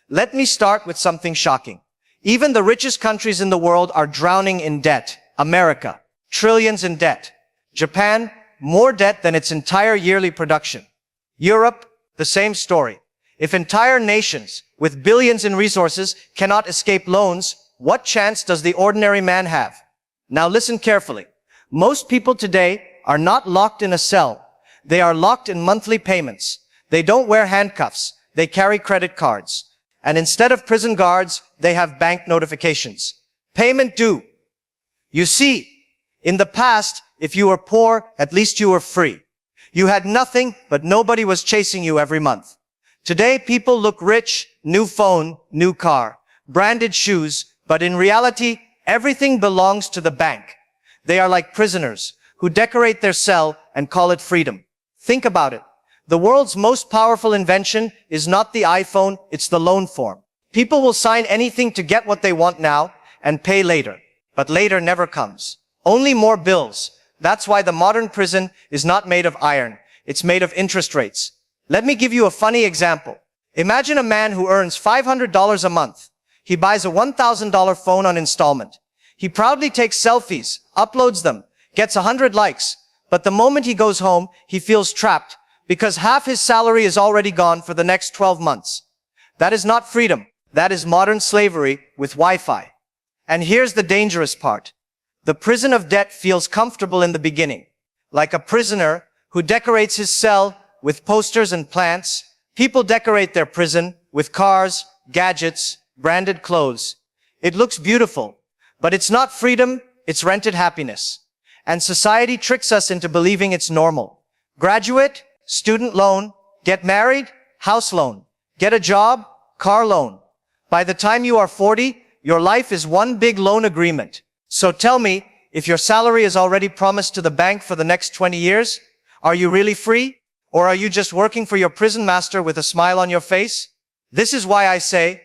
Let me start with something shocking. Even the richest countries in the world are drowning in debt. America, trillions in debt. Japan, more debt than its entire yearly production. Europe, the same story. If entire nations with billions in resources cannot escape loans, what chance does the ordinary man have? Now listen carefully. Most people today are not locked in a cell. They are locked in monthly payments. They don't wear handcuffs. They carry credit cards. And instead of prison guards, they have bank notifications. Payment due. You see, in the past, if you were poor, at least you were free. You had nothing, but nobody was chasing you every month. Today, people look rich, new phone, new car, branded shoes, but in reality, everything belongs to the bank. They are like prisoners who decorate their cell and call it freedom. Think about it. The world's most powerful invention is not the iPhone, it's the loan form. People will sign anything to get what they want now and pay later. But later never comes. Only more bills. That's why the modern prison is not made of iron. It's made of interest rates. Let me give you a funny example. Imagine a man who earns $500 a month. He buys a $1,000 phone on installment. He proudly takes selfies, uploads them, gets 100 likes. But the moment he goes home, he feels trapped because half his salary is already gone for the next 12 months. That is not freedom. That is modern slavery with Wi-Fi. And here's the dangerous part. The prison of debt feels comfortable in the beginning. Like a prisoner who decorates his cell with posters and plants. People decorate their prison with cars, gadgets, branded clothes. It looks beautiful, but it's not freedom, it's rented happiness. And society tricks us into believing it's normal. Graduate, student loan, get married, house loan, get a job, car loan. By the time you are 40, your life is one big loan agreement. So tell me, if your salary is already promised to the bank for the next 20 years, are you really free? Or are you just working for your prison master with a smile on your face? This is why I say,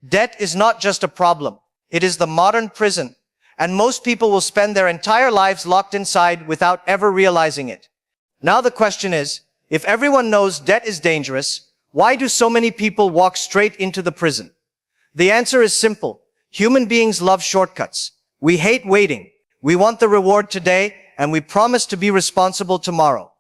debt is not just a problem. It is the modern prison. And most people will spend their entire lives locked inside without ever realizing it. Now the question is, if everyone knows debt is dangerous, why do so many people walk straight into the prison? The answer is simple. Human beings love shortcuts. We hate waiting. We want the reward today, and we promise to be responsible tomorrow.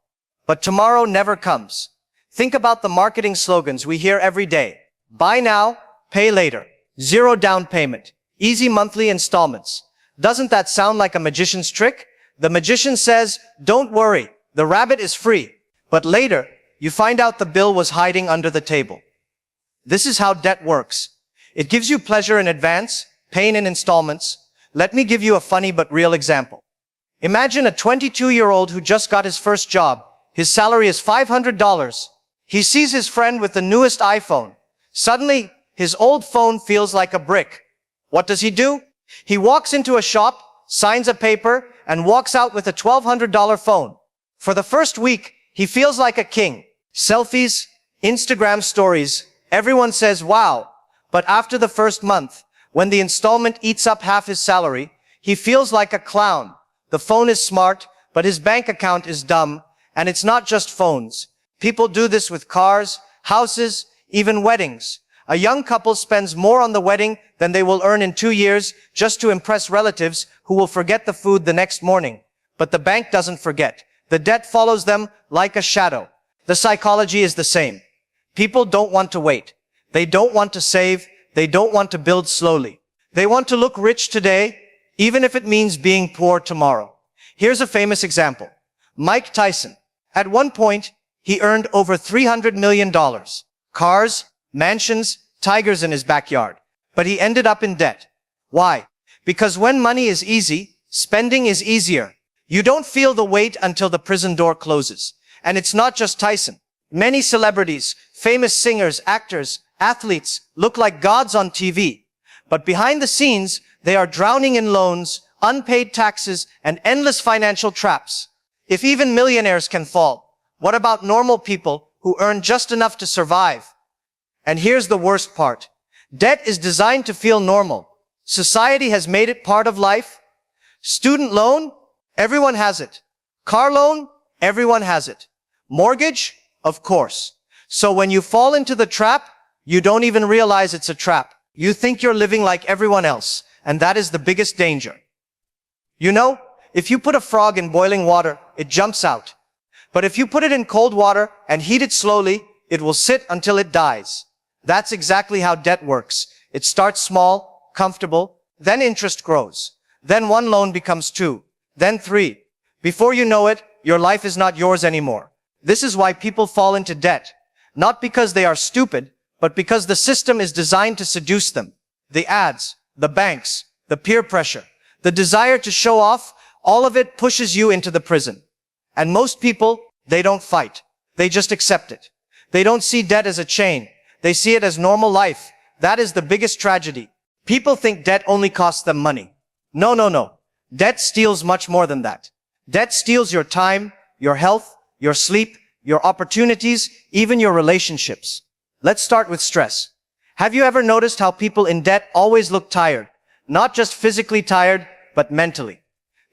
But tomorrow never comes. Think about the marketing slogans we hear every day. Buy now, pay later. 0 down payment. Easy monthly installments. Doesn't that sound like a magician's trick? The magician says, don't worry, the rabbit is free. But later, you find out the bill was hiding under the table. This is how debt works. It gives you pleasure in advance, pain in installments. Let me give you a funny but real example. Imagine a 22-year-old who just got his first job. His salary is $500. He sees his friend with the newest iPhone. Suddenly, his old phone feels like a brick. What does he do? He walks into a shop, signs a paper, and walks out with a $1,200 phone. For the first week, he feels like a king. Selfies, Instagram stories, everyone says, wow. But after the first month, when the installment eats up half his salary, he feels like a clown. The phone is smart, but his bank account is dumb. And it's not just phones. People do this with cars, houses, even weddings. A young couple spends more on the wedding than they will earn in 2 years just to impress relatives who will forget the food the next morning. But the bank doesn't forget. The debt follows them like a shadow. The psychology is the same. People don't want to wait. They don't want to save. They don't want to build slowly. They want to look rich today, even if it means being poor tomorrow. Here's a famous example. Mike Tyson. At one point, he earned over $300 million. Cars, mansions, tigers in his backyard. But he ended up in debt. Why? Because when money is easy, spending is easier. You don't feel the weight until the prison door closes. And it's not just Tyson. Many celebrities, famous singers, actors, athletes look like gods on TV. But behind the scenes, they are drowning in loans, unpaid taxes, and endless financial traps. If even millionaires can fall, what about normal people who earn just enough to survive? And here's the worst part. Debt is designed to feel normal. Society has made it part of life. Student loan? Everyone has it. Car loan? Everyone has it. Mortgage? Of course. So when you fall into the trap, You don't even realize it's a trap. You think you're living like everyone else, and that is the biggest danger. You know, if you put a frog in boiling water, it jumps out. But if you put it in cold water and heat it slowly, it will sit until it dies. That's exactly how debt works. It starts small, comfortable, then interest grows. Then one loan becomes two, then three. Before you know it, your life is not yours anymore. This is why people fall into debt. Not because they are stupid, but because the system is designed to seduce them. The ads, the banks, the peer pressure, the desire to show off, all of it pushes you into the prison. And most people, they don't fight. They just accept it. They don't see debt as a chain. They see it as normal life. That is the biggest tragedy. People think debt only costs them money. No, no, no. Debt steals much more than that. Debt steals your time, your health, your sleep, your opportunities, even your relationships. Let's start with stress. Have you ever noticed how people in debt always look tired? Not just physically tired, but mentally.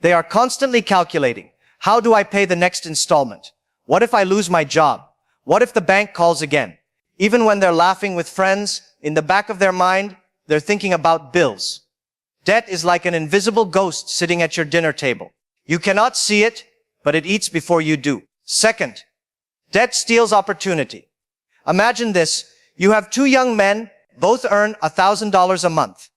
They are constantly calculating. How do I pay the next installment? What if I lose my job? What if the bank calls again? Even when they're laughing with friends, in the back of their mind, they're thinking about bills. Debt is like an invisible ghost sitting at your dinner table. You cannot see it, but it eats before you do. Second, debt steals opportunity. Imagine this. You have two young men, both earn $1,000 a month.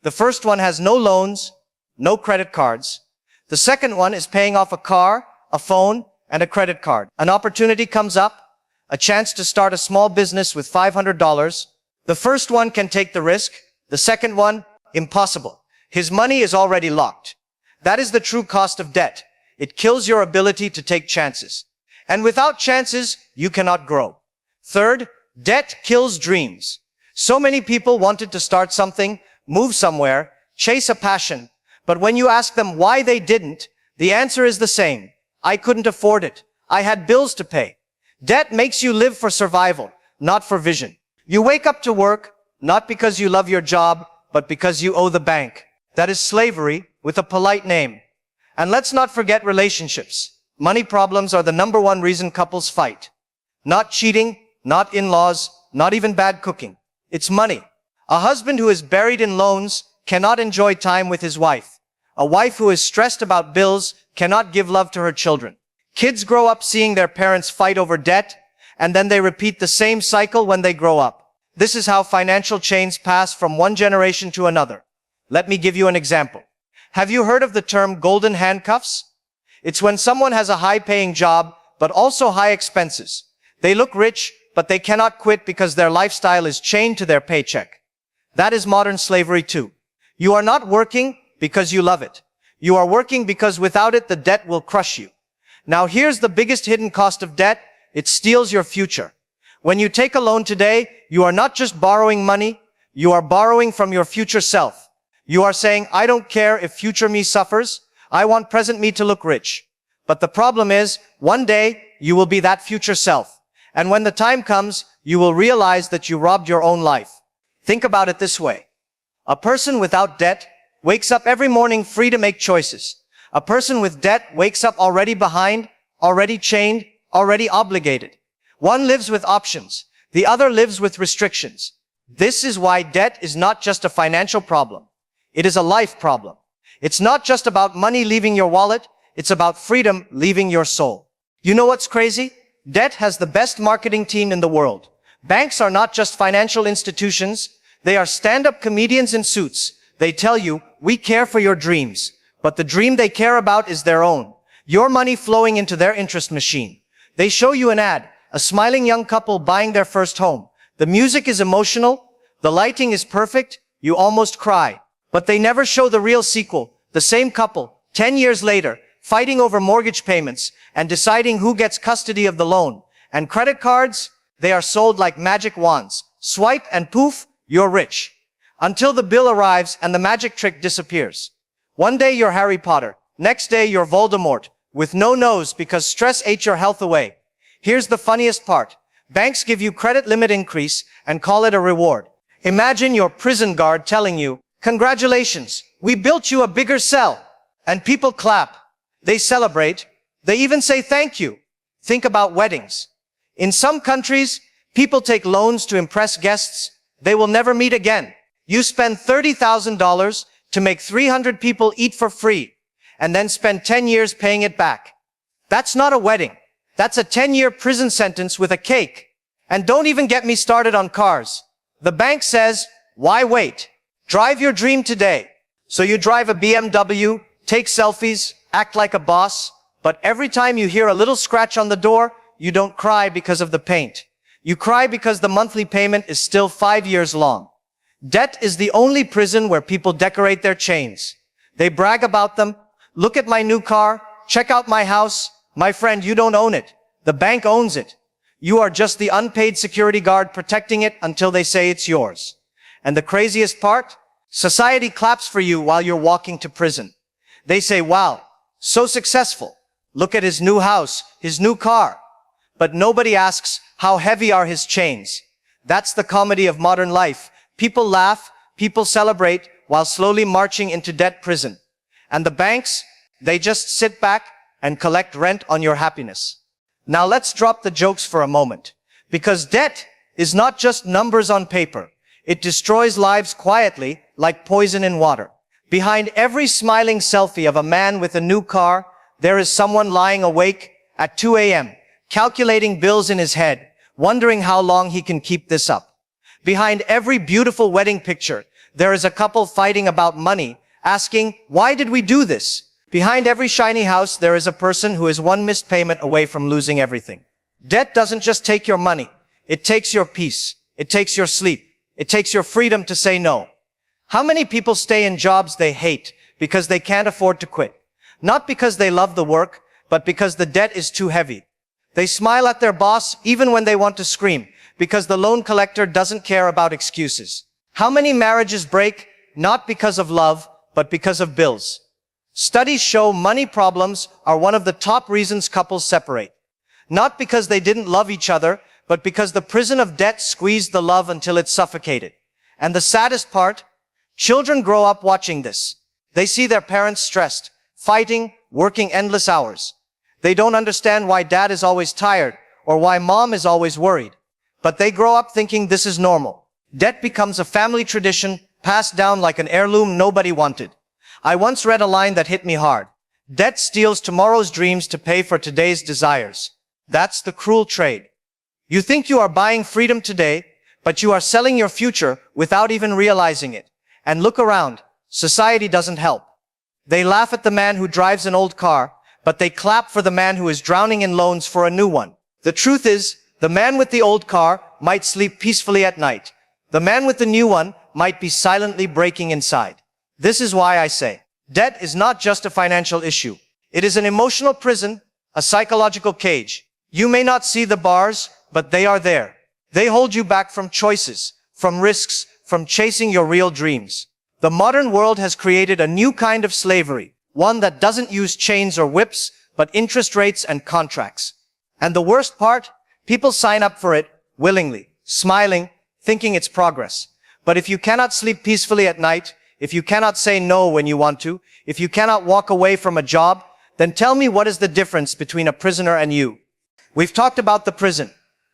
The first one has no loans, no credit cards. The second one is paying off a car, a phone, and a credit card. An opportunity comes up, a chance to start a small business with $500. The first one can take the risk. The second one, impossible. His money is already locked. That is the true cost of debt. It kills your ability to take chances. And without chances, you cannot grow. Third, debt kills dreams. So many people wanted to start something, move somewhere, chase a passion. But when you ask them why they didn't, the answer is the same. I couldn't afford it. I had bills to pay. Debt makes you live for survival, not for vision. You wake up to work, not because you love your job, but because you owe the bank. That is slavery with a polite name. And let's not forget relationships. Money problems are the #1 reason couples fight. Not cheating, not in-laws, not even bad cooking. It's money. A husband who is buried in loans cannot enjoy time with his wife. A wife who is stressed about bills cannot give love to her children. Kids grow up seeing their parents fight over debt, and then they repeat the same cycle when they grow up. This is how financial chains pass from one generation to another. Let me give you an example. Have you heard of the term golden handcuffs? It's when someone has a high-paying job, but also high expenses. They look rich, but they cannot quit because their lifestyle is chained to their paycheck. That is modern slavery too. You are not working because you love it. You are working because without it, the debt will crush you. Now here's the biggest hidden cost of debt. It steals your future. When you take a loan today, you are not just borrowing money, you are borrowing from your future self. You are saying, I don't care if future me suffers. I want present me to look rich. But the problem is, one day, you will be that future self. And when the time comes, you will realize that you robbed your own life. Think about it this way. A person without debt wakes up every morning free to make choices. A person with debt wakes up already behind, already chained, already obligated. One lives with options. The other lives with restrictions. This is why debt is not just a financial problem. It is a life problem. It's not just about money leaving your wallet. It's about freedom leaving your soul. You know what's crazy? Debt has the best marketing team in the world. Banks are not just financial institutions. They are stand-up comedians in suits. They tell you, we care for your dreams. But the dream they care about is their own. Your money flowing into their interest machine. They show you an ad, a smiling young couple buying their first home. The music is emotional. The lighting is perfect. You almost cry. But they never show the real sequel. The same couple, 10 years later, fighting over mortgage payments and deciding who gets custody of the loan. And credit cards, they are sold like magic wands. Swipe and poof, you're rich. Until the bill arrives and the magic trick disappears. One day you're Harry Potter. Next day you're Voldemort. With no nose because stress ate your health away. Here's the funniest part. Banks give you credit limit increase and call it a reward. Imagine your prison guard telling you, congratulations, we built you a bigger cell. And people clap. They celebrate. They even say thank you. Think about weddings. In some countries, People take loans to impress guests they will never meet again. You spend $30,000 to make 300 people eat for free and then spend 10 years paying it back. That's not a wedding. That's a 10-year prison sentence with a cake. And don't even get me started on cars. The bank says, why wait? Drive your dream today. So you drive a BMW, take selfies, act like a boss, but every time you hear a little scratch on the door, you don't cry because of the paint. You cry because the monthly payment is still 5 years long. Debt is the only prison where people decorate their chains. They brag about them. Look at my new car. Check out my house. My friend, you don't own it. The bank owns it. You are just the unpaid security guard protecting it until they say it's yours. And the craziest part? Society claps for you while you're walking to prison. They say, wow, so successful. Look at his new house, his new car. But nobody asks, how heavy are his chains? That's the comedy of modern life. People laugh, people celebrate, while slowly marching into debt prison. And the banks, they just sit back and collect rent on your happiness. Now let's drop the jokes for a moment. Because debt is not just numbers on paper. It destroys lives quietly, like poison in water. Behind every smiling selfie of a man with a new car, there is someone lying awake at 2 a.m., calculating bills in his head, wondering how long he can keep this up. Behind every beautiful wedding picture, there is a couple fighting about money, asking, why did we do this? Behind every shiny house, there is a person who is one missed payment away from losing everything. Debt doesn't just take your money. It takes your peace. It takes your sleep. It takes your freedom to say no. How many people stay in jobs they hate because they can't afford to quit? Not because they love the work, but because the debt is too heavy. They smile at their boss even when they want to scream, because the loan collector doesn't care about excuses. How many marriages break, not because of love, but because of bills? Studies show money problems are one of the top reasons couples separate. Not because they didn't love each other, but because the prison of debt squeezed the love until it suffocated. And the saddest part, children grow up watching this. They see their parents stressed, fighting, working endless hours. They don't understand why dad is always tired or why mom is always worried. But they grow up thinking this is normal. Debt becomes a family tradition passed down like an heirloom nobody wanted. I once read a line that hit me hard. Debt steals tomorrow's dreams to pay for today's desires. That's the cruel trade. You think you are buying freedom today, but you are selling your future without even realizing it. And look around. Society doesn't help. They laugh at the man who drives an old car, but they clap for the man who is drowning in loans for a new one. The truth is, the man with the old car might sleep peacefully at night. The man with the new one might be silently breaking inside. This is why I say, debt is not just a financial issue. It is an emotional prison, a psychological cage. You may not see the bars, but they are there. They hold you back from choices, from risks, from chasing your real dreams. The modern world has created a new kind of slavery, one that doesn't use chains or whips, but interest rates and contracts. And the worst part, people sign up for it willingly, smiling, thinking it's progress. But if you cannot sleep peacefully at night, if you cannot say no when you want to, if you cannot walk away from a job, then tell me what is the difference between a prisoner and you. We've talked about the prison.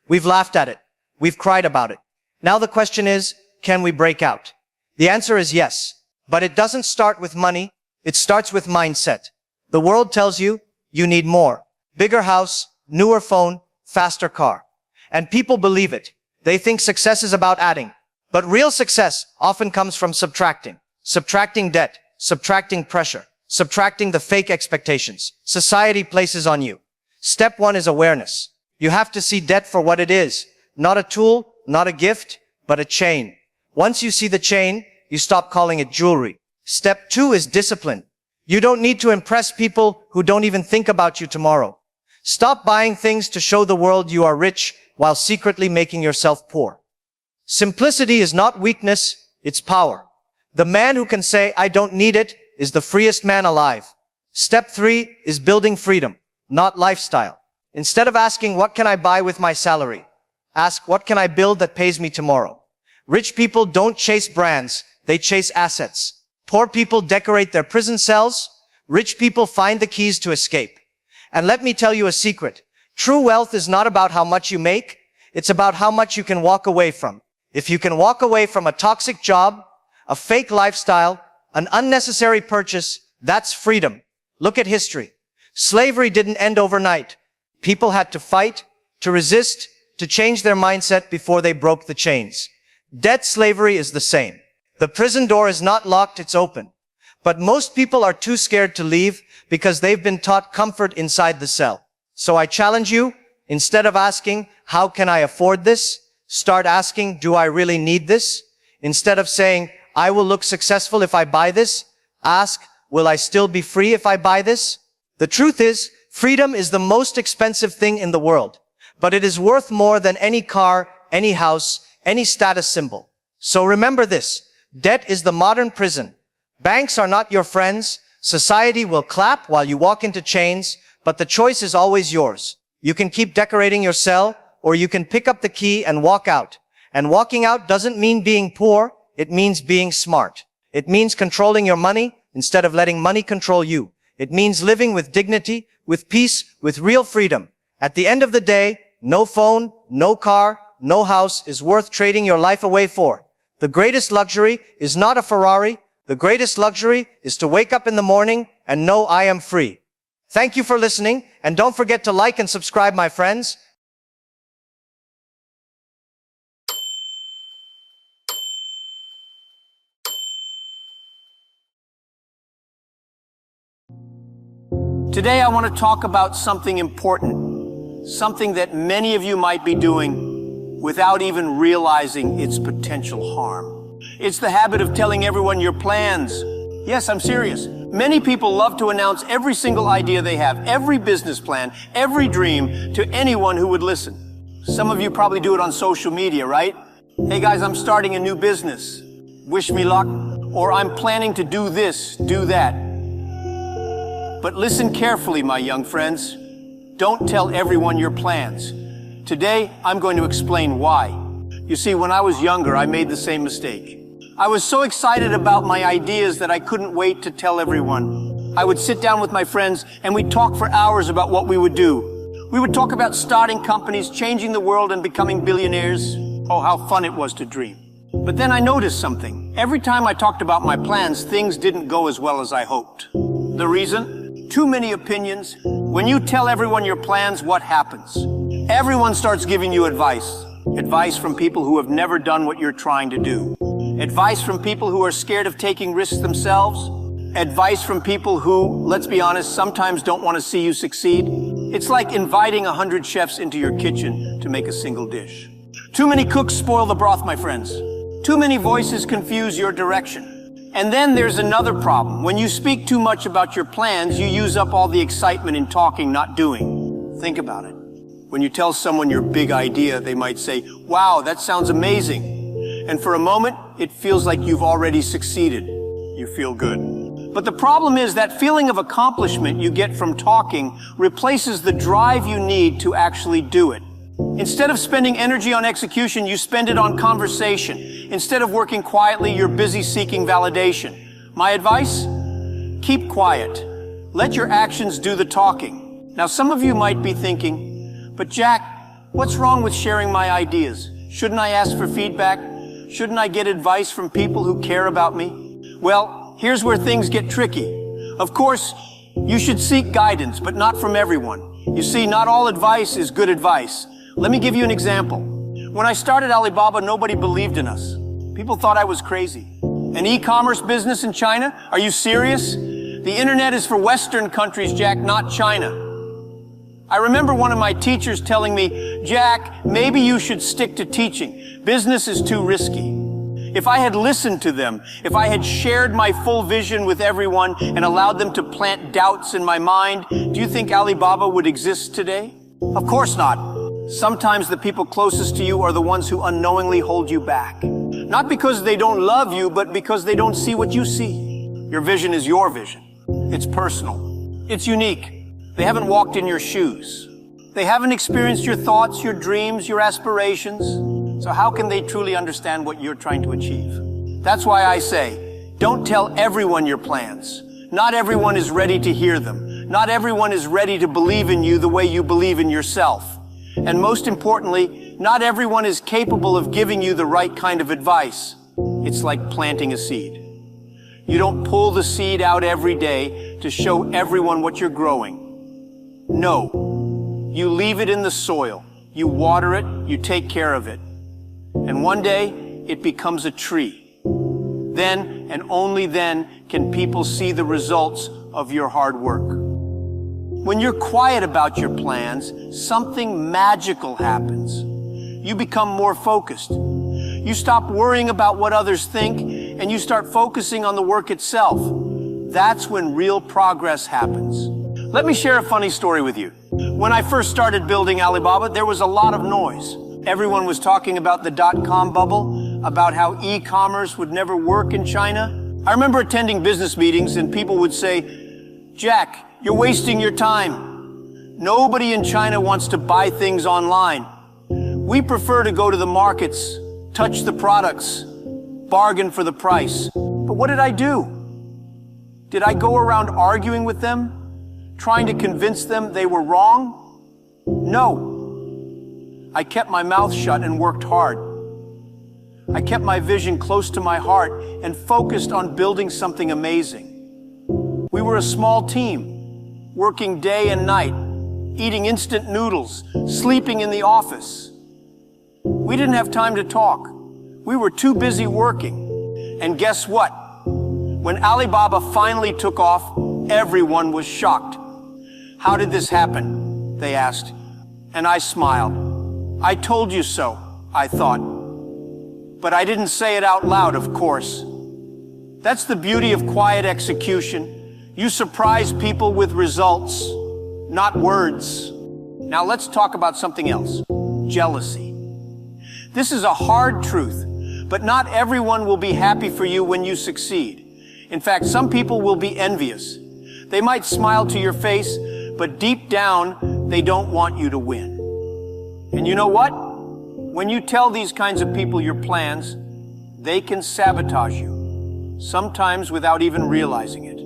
We've laughed at it. We've cried about it. Now the question is, can we break out? The answer is yes. But it doesn't start with money. It starts with mindset. The world tells you, you need more. Bigger house, newer phone, faster car. And people believe it. They think success is about adding. But real success often comes from subtracting. Subtracting debt, subtracting pressure, subtracting the fake expectations society places on you. Step 1 is awareness. You have to see debt for what it is. Not a tool, not a gift, but a chain. Once you see the chain, you stop calling it jewelry. Step 2 is discipline. You don't need to impress people who don't even think about you tomorrow. Stop buying things to show the world you are rich while secretly making yourself poor. Simplicity is not weakness, it's power. The man who can say, I don't need it, is the freest man alive. Step 3 is building freedom, not lifestyle. Instead of asking, what can I buy with my salary? Ask, what can I build that pays me tomorrow? Rich people don't chase brands, they chase assets. Poor people decorate their prison cells. Rich people find the keys to escape. And let me tell you a secret. True wealth is not about how much you make. It's about how much you can walk away from. If you can walk away from a toxic job, a fake lifestyle, an unnecessary purchase, that's freedom. Look at history. Slavery didn't end overnight. People had to fight, to resist, to change their mindset before they broke the chains. Debt slavery is the same. The prison door is not locked, it's open. But most people are too scared to leave because they've been taught comfort inside the cell. So I challenge you, instead of asking, how can I afford this? Start asking, do I really need this? Instead of saying, I will look successful if I buy this, ask, will I still be free if I buy this? The truth is, freedom is the most expensive thing in the world, but it is worth more than any car, any house, any status symbol. So remember this, debt is the modern prison. Banks are not your friends. Society will clap while you walk into chains, but the choice is always yours. You can keep decorating your cell, or you can pick up the key and walk out. And walking out doesn't mean being poor, it means being smart. It means controlling your money instead of letting money control you. It means living with dignity, with peace, with real freedom. At the end of the day, no phone, no car, no house is worth trading your life away for. The greatest luxury is not a Ferrari. The greatest luxury is to wake up in the morning and know I am free. Thank you for listening, and don't forget to like and subscribe, my friends. Today I want to talk about something important, something that many of you might be doing without even realizing its potential harm. It's the habit of telling everyone your plans. Yes, I'm serious. Many people love to announce every single idea they have, every business plan, every dream to anyone who would listen. Some of you probably do it on social media, right? Hey guys, I'm starting a new business. Wish me luck. Or I'm planning to do this, do that. But listen carefully, my young friends. Don't tell everyone your plans. Today, I'm going to explain why. You see, when I was younger, I made the same mistake. I was so excited about my ideas that I couldn't wait to tell everyone. I would sit down with my friends and we'd talk for hours about what we would do. We would talk about starting companies, changing the world, and becoming billionaires. Oh, how fun it was to dream. But then I noticed something. Every time I talked about my plans, things didn't go as well as I hoped. The reason? Too many opinions. When you tell everyone your plans, what happens? Everyone starts giving you advice. Advice from people who have never done what you're trying to do. Advice from people who are scared of taking risks themselves. Advice from people who, let's be honest, sometimes don't want to see you succeed. It's like inviting 100 chefs into your kitchen to make a single dish. Too many cooks spoil the broth, my friends. Too many voices confuse your direction. And then there's another problem. When you speak too much about your plans, you use up all the excitement in talking, not doing. Think about it. When you tell someone your big idea, they might say, wow, that sounds amazing. And for a moment, it feels like you've already succeeded. You feel good. But the problem is that feeling of accomplishment you get from talking replaces the drive you need to actually do it. Instead of spending energy on execution, you spend it on conversation. Instead of working quietly, you're busy seeking validation. My advice? Keep quiet. Let your actions do the talking. Now, some of you might be thinking, but Jack, what's wrong with sharing my ideas? Shouldn't I ask for feedback? Shouldn't I get advice from people who care about me? Well, here's where things get tricky. Of course, you should seek guidance, but not from everyone. You see, not all advice is good advice. Let me give you an example. When I started Alibaba, nobody believed in us. People thought I was crazy. An e-commerce business in China? Are you serious? The internet is for Western countries, Jack, not China. I remember one of my teachers telling me, Jack, maybe you should stick to teaching. Business is too risky. If I had listened to them, if I had shared my full vision with everyone and allowed them to plant doubts in my mind, do you think Alibaba would exist today? Of course not. Sometimes the people closest to you are the ones who unknowingly hold you back. Not because they don't love you, but because they don't see what you see. Your vision is your vision. It's personal. It's unique. They haven't walked in your shoes. They haven't experienced your thoughts, your dreams, your aspirations. So how can they truly understand what you're trying to achieve? That's why I say, don't tell everyone your plans. Not everyone is ready to hear them. Not everyone is ready to believe in you the way you believe in yourself. And most importantly, not everyone is capable of giving you the right kind of advice. It's like planting a seed. You don't pull the seed out every day to show everyone what you're growing. No, you leave it in the soil. You water it, you take care of it. And one day, it becomes a tree. Then, and only then, can people see the results of your hard work. When you're quiet about your plans, something magical happens. You become more focused. You stop worrying about what others think, and you start focusing on the work itself. That's when real progress happens. Let me share a funny story with you. When I first started building Alibaba, there was a lot of noise. Everyone was talking about the dot-com bubble, about how e-commerce would never work in China. I remember attending business meetings and people would say, "Jack, you're wasting your time. Nobody in China wants to buy things online. We prefer to go to the markets, touch the products, bargain for the price." But what did I do? Did I go around arguing with them, trying to convince them they were wrong? No. I kept my mouth shut and worked hard. I kept my vision close to my heart and focused on building something amazing. We were a small team, working day and night, eating instant noodles, sleeping in the office. We didn't have time to talk. We were too busy working. And guess what? When Alibaba finally took off, everyone was shocked. "How did this happen?" they asked. And I smiled. "I told you so," I thought. But I didn't say it out loud, of course. That's the beauty of quiet execution. You surprise people with results, not words. Now let's talk about something else. Jealousy. This is a hard truth, but not everyone will be happy for you when you succeed. In fact, some people will be envious. They might smile to your face, but deep down, they don't want you to win. And you know what? When you tell these kinds of people your plans, they can sabotage you, sometimes without even realizing it.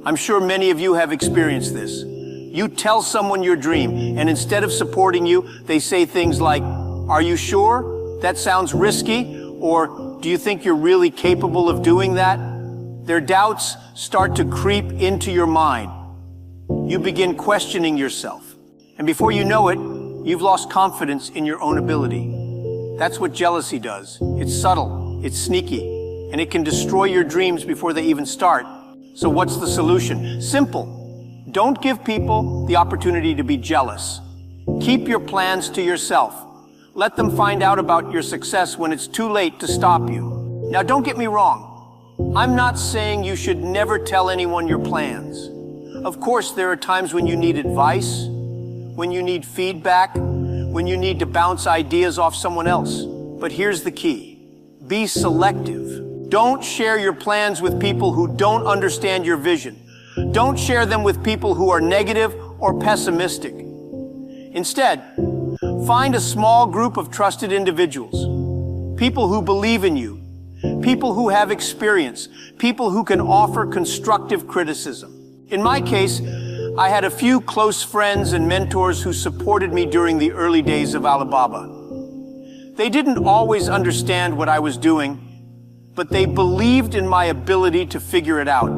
I'm sure many of you have experienced this. You tell someone your dream, and instead of supporting you, they say things like, "Are you sure? That sounds risky," or "Do you think you're really capable of doing that?" Their doubts start to creep into your mind. You begin questioning yourself. And before you know it, you've lost confidence in your own ability. That's what jealousy does. It's subtle, it's sneaky, and it can destroy your dreams before they even start. So what's the solution? Simple. Don't give people the opportunity to be jealous. Keep your plans to yourself. Let them find out about your success when it's too late to stop you. Now, don't get me wrong. I'm not saying you should never tell anyone your plans. Of course, there are times when you need advice, when you need feedback, when you need to bounce ideas off someone else. But here's the key. Be selective. Don't share your plans with people who don't understand your vision. Don't share them with people who are negative or pessimistic. Instead, find a small group of trusted individuals, people who believe in you, people who have experience, people who can offer constructive criticism. In my case, I had a few close friends and mentors who supported me during the early days of Alibaba. They didn't always understand what I was doing, but they believed in my ability to figure it out.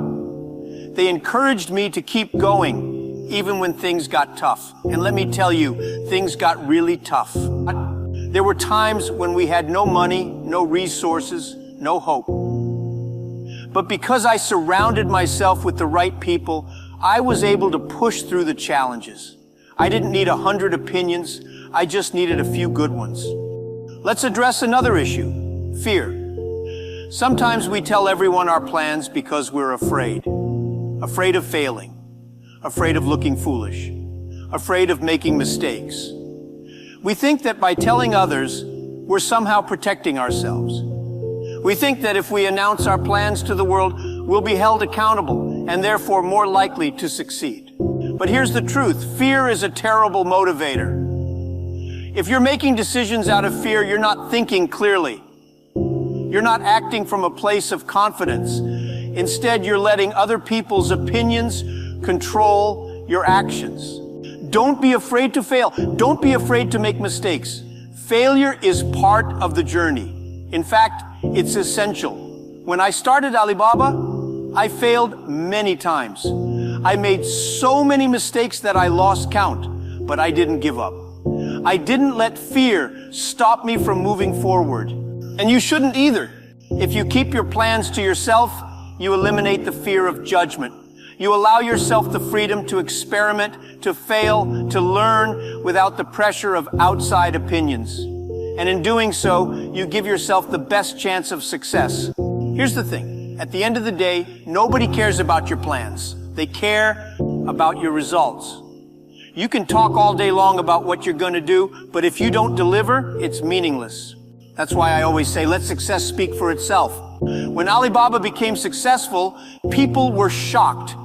They encouraged me to keep going, even when things got tough. And let me tell you, things got really tough. There were times when we had no money, no resources, no hope. But because I surrounded myself with the right people, I was able to push through the challenges. I didn't need 100 opinions. I just needed a few good ones. Let's address another issue, fear. Sometimes we tell everyone our plans because we're afraid. Afraid of failing. Afraid of looking foolish. Afraid of making mistakes. We think that by telling others, we're somehow protecting ourselves. We think that if we announce our plans to the world, we'll be held accountable and therefore more likely to succeed. But here's the truth. Fear is a terrible motivator. If you're making decisions out of fear, you're not thinking clearly. You're not acting from a place of confidence. Instead, you're letting other people's opinions control your actions. Don't be afraid to fail. Don't be afraid to make mistakes. Failure is part of the journey. In fact, it's essential. When I started Alibaba, I failed many times. I made so many mistakes that I lost count, but I didn't give up. I didn't let fear stop me from moving forward. And you shouldn't either. If you keep your plans to yourself, you eliminate the fear of judgment. You allow yourself the freedom to experiment, to fail, to learn without the pressure of outside opinions. And in doing so, you give yourself the best chance of success. Here's the thing. At the end of the day, nobody cares about your plans. They care about your results. You can talk all day long about what you're going to do, but if you don't deliver, it's meaningless. That's why I always say, let success speak for itself. When Alibaba became successful, people were shocked.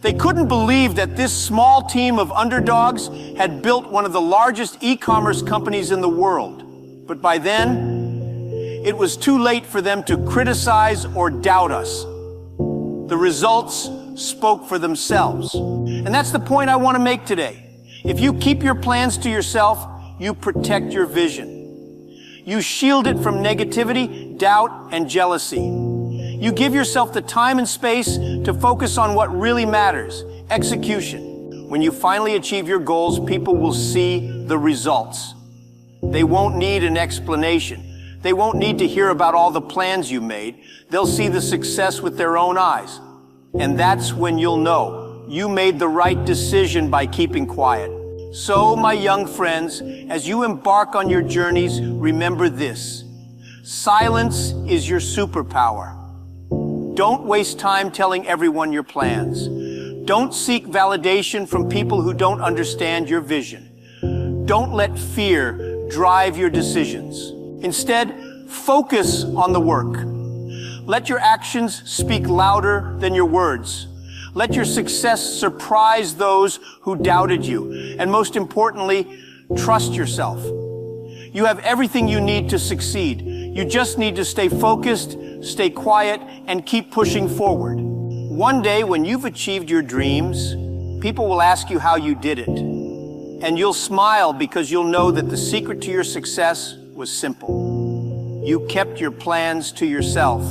They couldn't believe that this small team of underdogs had built one of the largest e-commerce companies in the world. But by then, it was too late for them to criticize or doubt us. The results spoke for themselves. And that's the point I want to make today. If you keep your plans to yourself, you protect your vision. You shield it from negativity, doubt, and jealousy. You give yourself the time and space to focus on what really matters, execution. When you finally achieve your goals, people will see the results. They won't need an explanation. They won't need to hear about all the plans you made. They'll see the success with their own eyes. And that's when you'll know you made the right decision by keeping quiet. So, my young friends, as you embark on your journeys, remember this. Silence is your superpower. Don't waste time telling everyone your plans. Don't seek validation from people who don't understand your vision. Don't let fear drive your decisions. Instead, focus on the work. Let your actions speak louder than your words. Let your success surprise those who doubted you. And most importantly, trust yourself. You have everything you need to succeed. You just need to stay focused, stay quiet, and keep pushing forward. One day, when you've achieved your dreams, people will ask you how you did it. And you'll smile because you'll know that the secret to your success was simple. You kept your plans to yourself.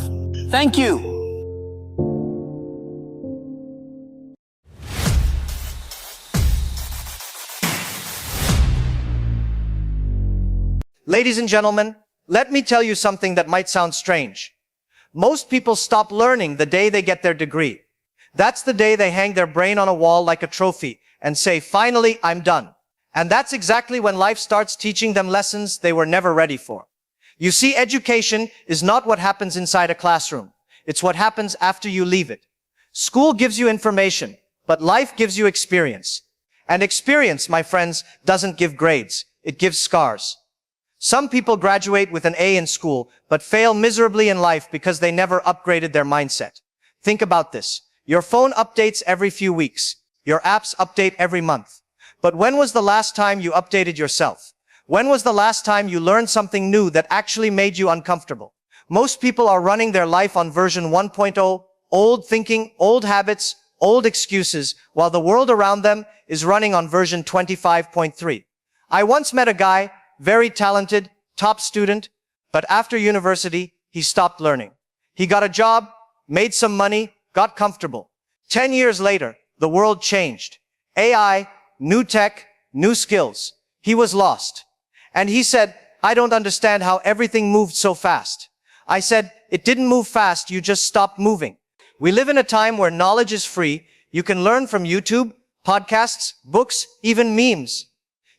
Thank you. Ladies and gentlemen, let me tell you something that might sound strange. Most people stop learning the day they get their degree. That's the day they hang their brain on a wall like a trophy and say, finally, I'm done. And that's exactly when life starts teaching them lessons they were never ready for. You see, education is not what happens inside a classroom. It's what happens after you leave it. School gives you information, but life gives you experience. And experience, my friends, doesn't give grades. It gives scars. Some people graduate with an A in school, but fail miserably in life because they never upgraded their mindset. Think about this. Your phone updates every few weeks. Your apps update every month. But when was the last time you updated yourself? When was the last time you learned something new that actually made you uncomfortable? Most people are running their life on version 1.0, old thinking, old habits, old excuses, while the world around them is running on version 25.3. I once met a guy, very talented, top student, but after university, he stopped learning. He got a job, made some money, got comfortable. 10 years later, the world changed. AI, new tech, new skills. He was lost. And he said, I don't understand how everything moved so fast. I said, it didn't move fast, you just stopped moving. We live in a time where knowledge is free. You can learn from YouTube, podcasts, books, even memes.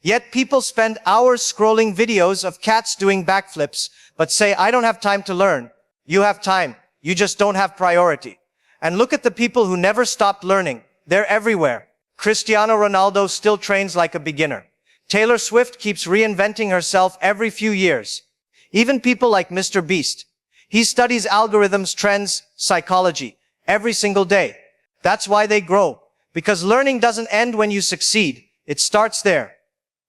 Yet people spend hours scrolling videos of cats doing backflips, but say, I don't have time to learn. You have time. You just don't have priority. And look at the people who never stopped learning. They're everywhere. Cristiano Ronaldo still trains like a beginner. Taylor Swift keeps reinventing herself every few years. Even people like Mr. Beast. He studies algorithms, trends, psychology every single day. That's why they grow. Because learning doesn't end when you succeed. It starts there.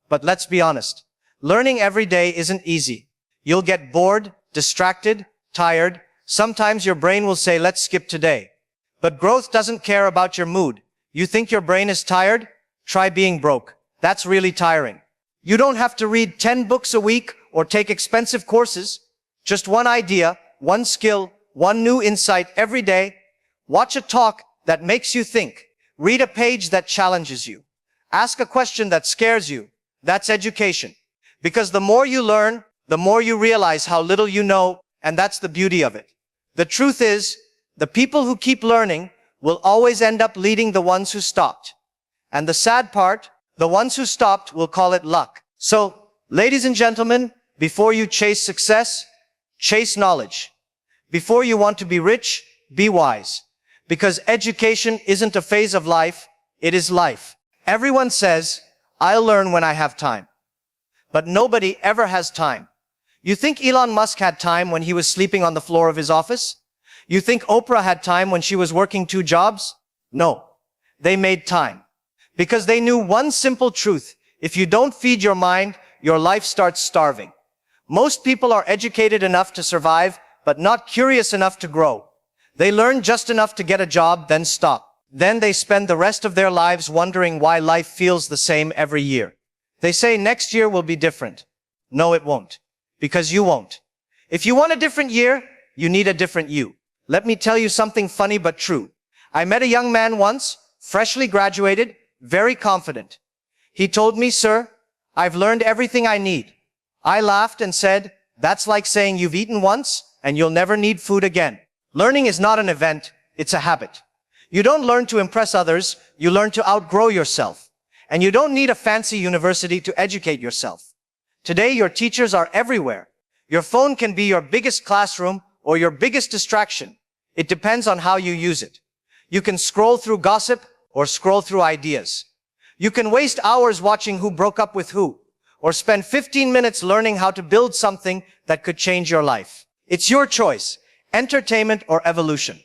But let's be honest. Learning every day isn't easy. You'll get bored, distracted, tired. Sometimes your brain will say, let's skip today. But growth doesn't care about your mood. You think your brain is tired? Try being broke. That's really tiring. You don't have to read 10 books a week or take expensive courses. Just one idea, one skill, one new insight every day. Watch a talk that makes you think. Read a page that challenges you. Ask a question that scares you. That's education. Because the more you learn, the more you realize how little you know, and that's the beauty of it. The truth is, the people who keep learning will always end up leading the ones who stopped. And the sad part, the ones who stopped will call it luck. So, ladies and gentlemen, before you chase success, chase knowledge. Before you want to be rich, be wise. Because education isn't a phase of life, it is life. Everyone says, I'll learn when I have time. But nobody ever has time. You think Elon Musk had time when he was sleeping on the floor of his office? You think Oprah had time when she was working 2 jobs? No. They made time. Because they knew one simple truth. If you don't feed your mind, your life starts starving. Most people are educated enough to survive, but not curious enough to grow. They learn just enough to get a job, then stop. Then they spend the rest of their lives wondering why life feels the same every year. They say next year will be different. No, it won't. Because you won't. If you want a different year, you need a different you. Let me tell you something funny but true. I met a young man once, freshly graduated, very confident. He told me, sir, I've learned everything I need. I laughed and said, that's like saying you've eaten once and you'll never need food again. Learning is not an event, it's a habit. You don't learn to impress others, you learn to outgrow yourself. And you don't need a fancy university to educate yourself. Today, your teachers are everywhere. Your phone can be your biggest classroom or your biggest distraction. It depends on how you use it. You can scroll through gossip or scroll through ideas. You can waste hours watching who broke up with who, or spend 15 minutes learning how to build something that could change your life. It's your choice, entertainment or evolution.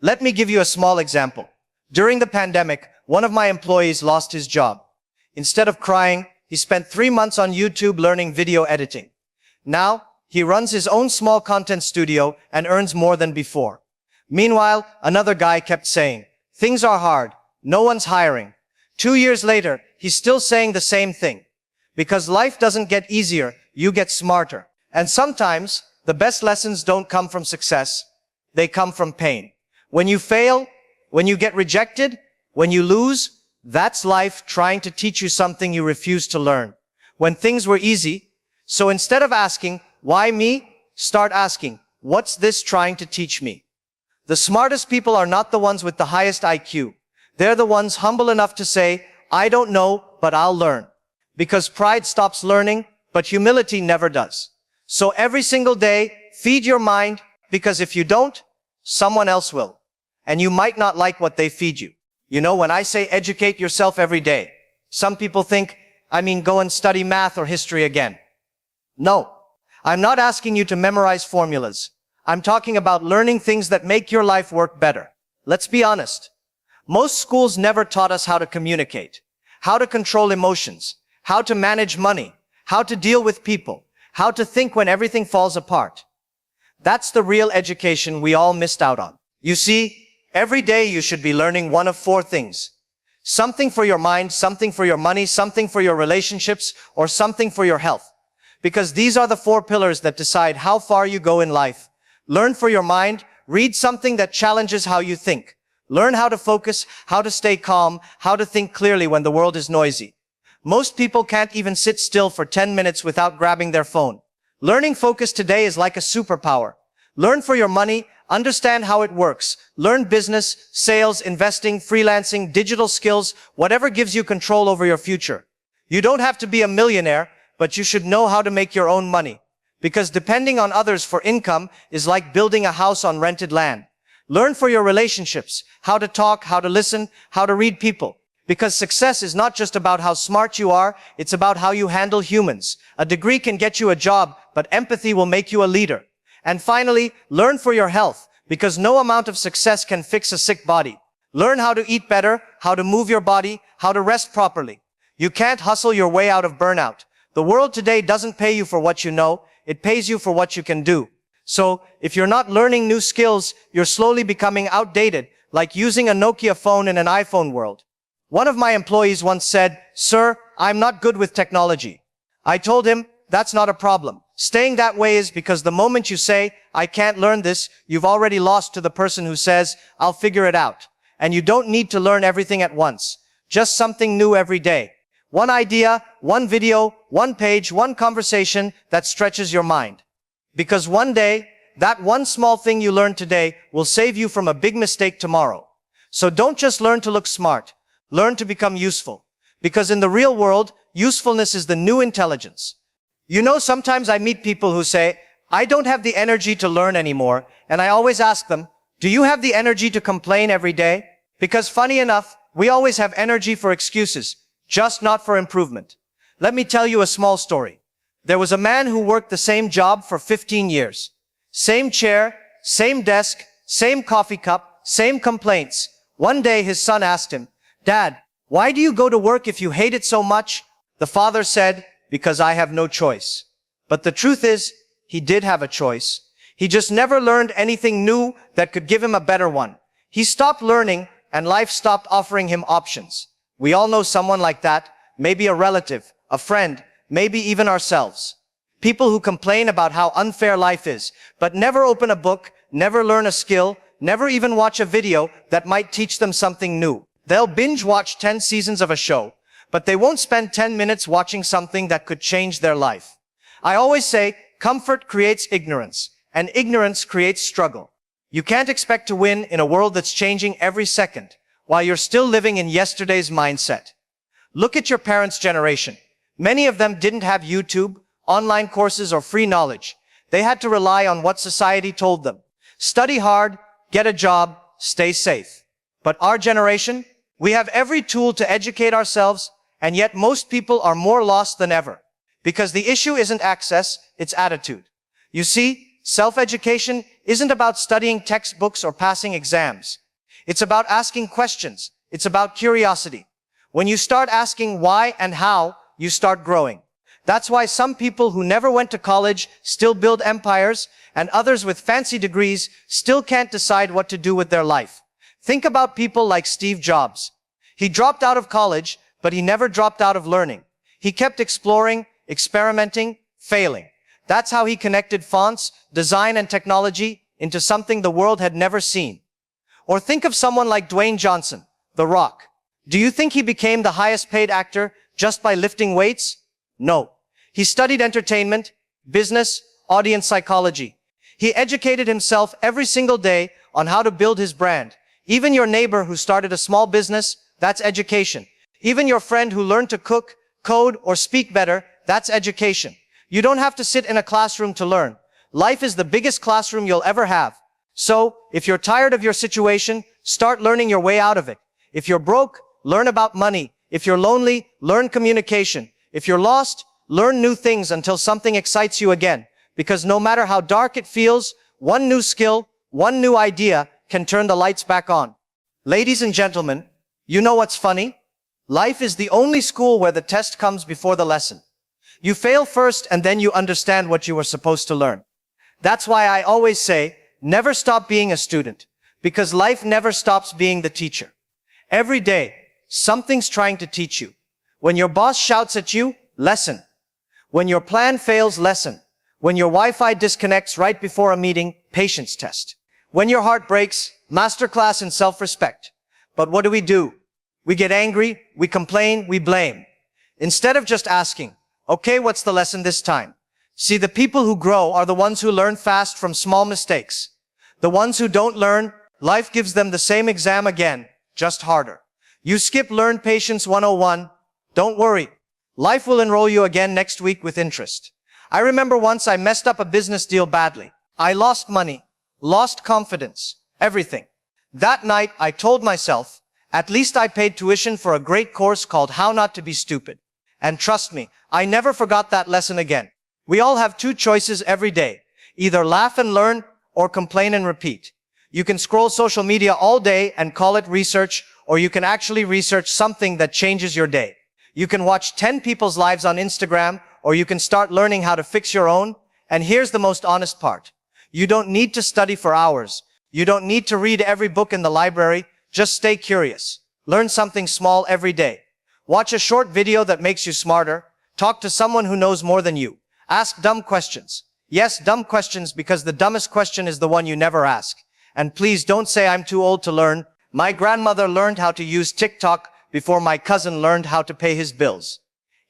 Let me give you a small example. During the pandemic, one of my employees lost his job. Instead of crying, he spent 3 months on YouTube learning video editing. Now, he runs his own small content studio and earns more than before. Meanwhile, another guy kept saying, things are hard, no one's hiring. 2 years later, he's still saying the same thing. Because life doesn't get easier, you get smarter. And sometimes, the best lessons don't come from success, they come from pain. When you fail, when you get rejected, when you lose, that's life trying to teach you something you refuse to learn. When things were easy, so instead of asking, why me? Start asking, what's this trying to teach me? The smartest people are not the ones with the highest IQ. They're the ones humble enough to say, I don't know, but I'll learn. Because pride stops learning, but humility never does. So every single day, feed your mind, because if you don't, someone else will. And you might not like what they feed you. You know, when I say educate yourself every day, some people think, go and study math or history again. No, I'm not asking you to memorize formulas. I'm talking about learning things that make your life work better. Let's be honest. Most schools never taught us how to communicate, how to control emotions, how to manage money, how to deal with people, how to think when everything falls apart. That's the real education we all missed out on. You see, every day you should be learning one of 4 things. Something for your mind, something for your money, something for your relationships, or something for your health. Because these are the 4 pillars that decide how far you go in life. Learn for your mind, read something that challenges how you think. Learn how to focus, how to stay calm, how to think clearly when the world is noisy. Most people can't even sit still for 10 minutes without grabbing their phone. Learning focus today is like a superpower. Learn for your money, understand how it works. Learn business, sales, investing, freelancing, digital skills, whatever gives you control over your future. You don't have to be a millionaire, but you should know how to make your own money. Because depending on others for income is like building a house on rented land. Learn for your relationships, how to talk, how to listen, how to read people. Because success is not just about how smart you are, it's about how you handle humans. A degree can get you a job, but empathy will make you a leader. And finally, learn for your health, because no amount of success can fix a sick body. Learn how to eat better, how to move your body, how to rest properly. You can't hustle your way out of burnout. The world today doesn't pay you for what you know, it pays you for what you can do. So, if you're not learning new skills, you're slowly becoming outdated, like using a Nokia phone in an iPhone world. One of my employees once said, "Sir, I'm not good with technology." I told him, "That's not a problem. Staying that way is because the moment you say, 'I can't learn this,' you've already lost to the person who says, 'I'll figure it out.' And you don't need to learn everything at once. Just something new every day. One idea, one video, one page, one conversation that stretches your mind. Because one day, that one small thing you learned today will save you from a big mistake tomorrow. So don't just learn to look smart. Learn to become useful. Because in the real world, usefulness is the new intelligence. You know, sometimes I meet people who say, 'I don't have the energy to learn anymore,' and I always ask them, 'Do you have the energy to complain every day?' Because funny enough, we always have energy for excuses, just not for improvement. Let me tell you a small story. There was a man who worked the same job for 15 years. Same chair, same desk, same coffee cup, same complaints. One day his son asked him, 'Dad, why do you go to work if you hate it so much?' The father said, 'Because I have no choice.' But the truth is, he did have a choice. He just never learned anything new that could give him a better one. He stopped learning and life stopped offering him options. We all know someone like that, maybe a relative, a friend, maybe even ourselves. People who complain about how unfair life is, but never open a book, never learn a skill, never even watch a video that might teach them something new. They'll binge watch 10 seasons of a show, but they won't spend 10 minutes watching something that could change their life. I always say, comfort creates ignorance, and ignorance creates struggle. You can't expect to win in a world that's changing every second, while you're still living in yesterday's mindset. Look at your parents' generation. Many of them didn't have YouTube, online courses, or free knowledge. They had to rely on what society told them. Study hard, get a job, stay safe. But our generation, we have every tool to educate ourselves, and yet most people are more lost than ever. Because the issue isn't access, it's attitude. You see, self-education isn't about studying textbooks or passing exams. It's about asking questions. It's about curiosity. When you start asking why and how, you start growing. That's why some people who never went to college still build empires, and others with fancy degrees still can't decide what to do with their life. Think about people like Steve Jobs. He dropped out of college, but he never dropped out of learning. He kept exploring, experimenting, failing. That's how he connected fonts, design, and technology into something the world had never seen. Or think of someone like Dwayne Johnson, The Rock. Do you think he became the highest paid actor just by lifting weights? No. He studied entertainment, business, audience psychology. He educated himself every single day on how to build his brand. Even your neighbor who started a small business, that's education. Even your friend who learned to cook, code, or speak better, that's education. You don't have to sit in a classroom to learn. Life is the biggest classroom you'll ever have. So, if you're tired of your situation, start learning your way out of it. If you're broke, learn about money. If you're lonely, learn communication. If you're lost, learn new things until something excites you again. Because no matter how dark it feels, one new skill, one new idea can turn the lights back on. Ladies and gentlemen, you know what's funny? Life is the only school where the test comes before the lesson. You fail first and then you understand what you were supposed to learn. That's why I always say, never stop being a student, because life never stops being the teacher. Every day, something's trying to teach you. When your boss shouts at you, lesson. When your plan fails, lesson. When your Wi-Fi disconnects right before a meeting, patience test. When your heart breaks, masterclass in self-respect. But what do? We get angry, we complain, we blame. Instead of just asking, okay, what's the lesson this time? See, the people who grow are the ones who learn fast from small mistakes. The ones who don't learn, life gives them the same exam again, just harder. You skip Learn Patience 101. Don't worry. Life will enroll you again next week with interest. I remember once I messed up a business deal badly. I lost money, lost confidence, everything. That night, I told myself, at least I paid tuition for a great course called How Not to Be Stupid. And trust me, I never forgot that lesson again. We all have two choices every day. Either laugh and learn or complain and repeat. You can scroll social media all day and call it research, or you can actually research something that changes your day. You can watch 10 people's lives on Instagram, or you can start learning how to fix your own. And here's the most honest part. You don't need to study for hours. You don't need to read every book in the library. Just stay curious. Learn something small every day. Watch a short video that makes you smarter. Talk to someone who knows more than you. Ask dumb questions. Yes, dumb questions, because the dumbest question is the one you never ask. And please don't say I'm too old to learn. My grandmother learned how to use TikTok before my cousin learned how to pay his bills.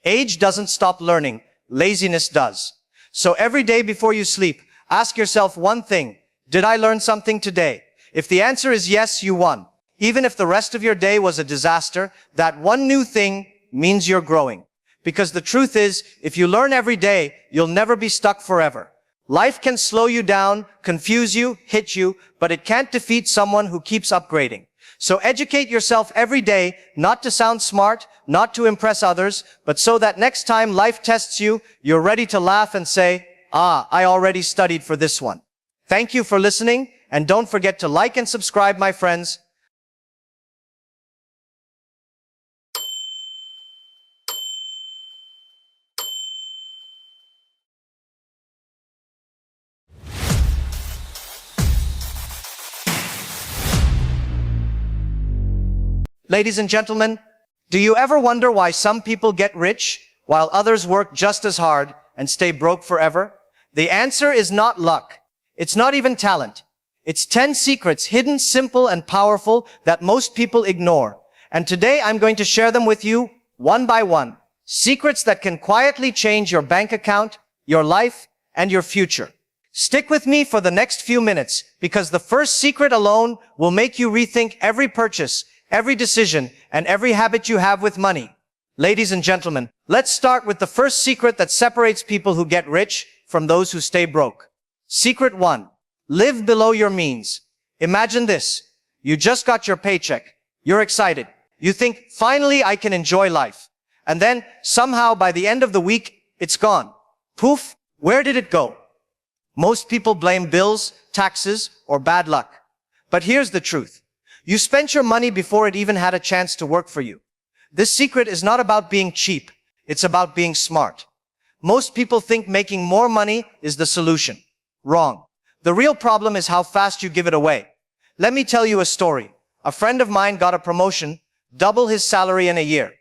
Age doesn't stop learning. Laziness does. So every day before you sleep, ask yourself one thing. Did I learn something today? If the answer is yes, you won. Even if the rest of your day was a disaster, that one new thing means you're growing. Because the truth is, if you learn every day, you'll never be stuck forever. Life can slow you down, confuse you, hit you, but it can't defeat someone who keeps upgrading. So educate yourself every day, not to sound smart, not to impress others, but so that next time life tests you, you're ready to laugh and say, I already studied for this one. Thank you for listening, and don't forget to like and subscribe, my friends. Ladies and gentlemen, do you ever wonder why some people get rich while others work just as hard and stay broke forever? The answer is not luck. It's not even talent. It's 10 secrets, hidden, simple, and powerful, that most people ignore. And today I'm going to share them with you one by one. Secrets that can quietly change your bank account, your life, and your future. Stick with me for the next few minutes, because the first secret alone will make you rethink every purchase, every decision, and every habit you have with money. Ladies and gentlemen, let's start with the first secret that separates people who get rich from those who stay broke. Secret 1. Live below your means. Imagine this. You just got your paycheck. You're excited. You think, finally I can enjoy life. And then, somehow by the end of the week, it's gone. Poof, where did it go? Most people blame bills, taxes, or bad luck. But here's the truth. You spent your money before it even had a chance to work for you. This secret is not about being cheap. It's about being smart. Most people think making more money is the solution. Wrong. The real problem is how fast you give it away. Let me tell you a story. A friend of mine got a promotion, double his salary in a year.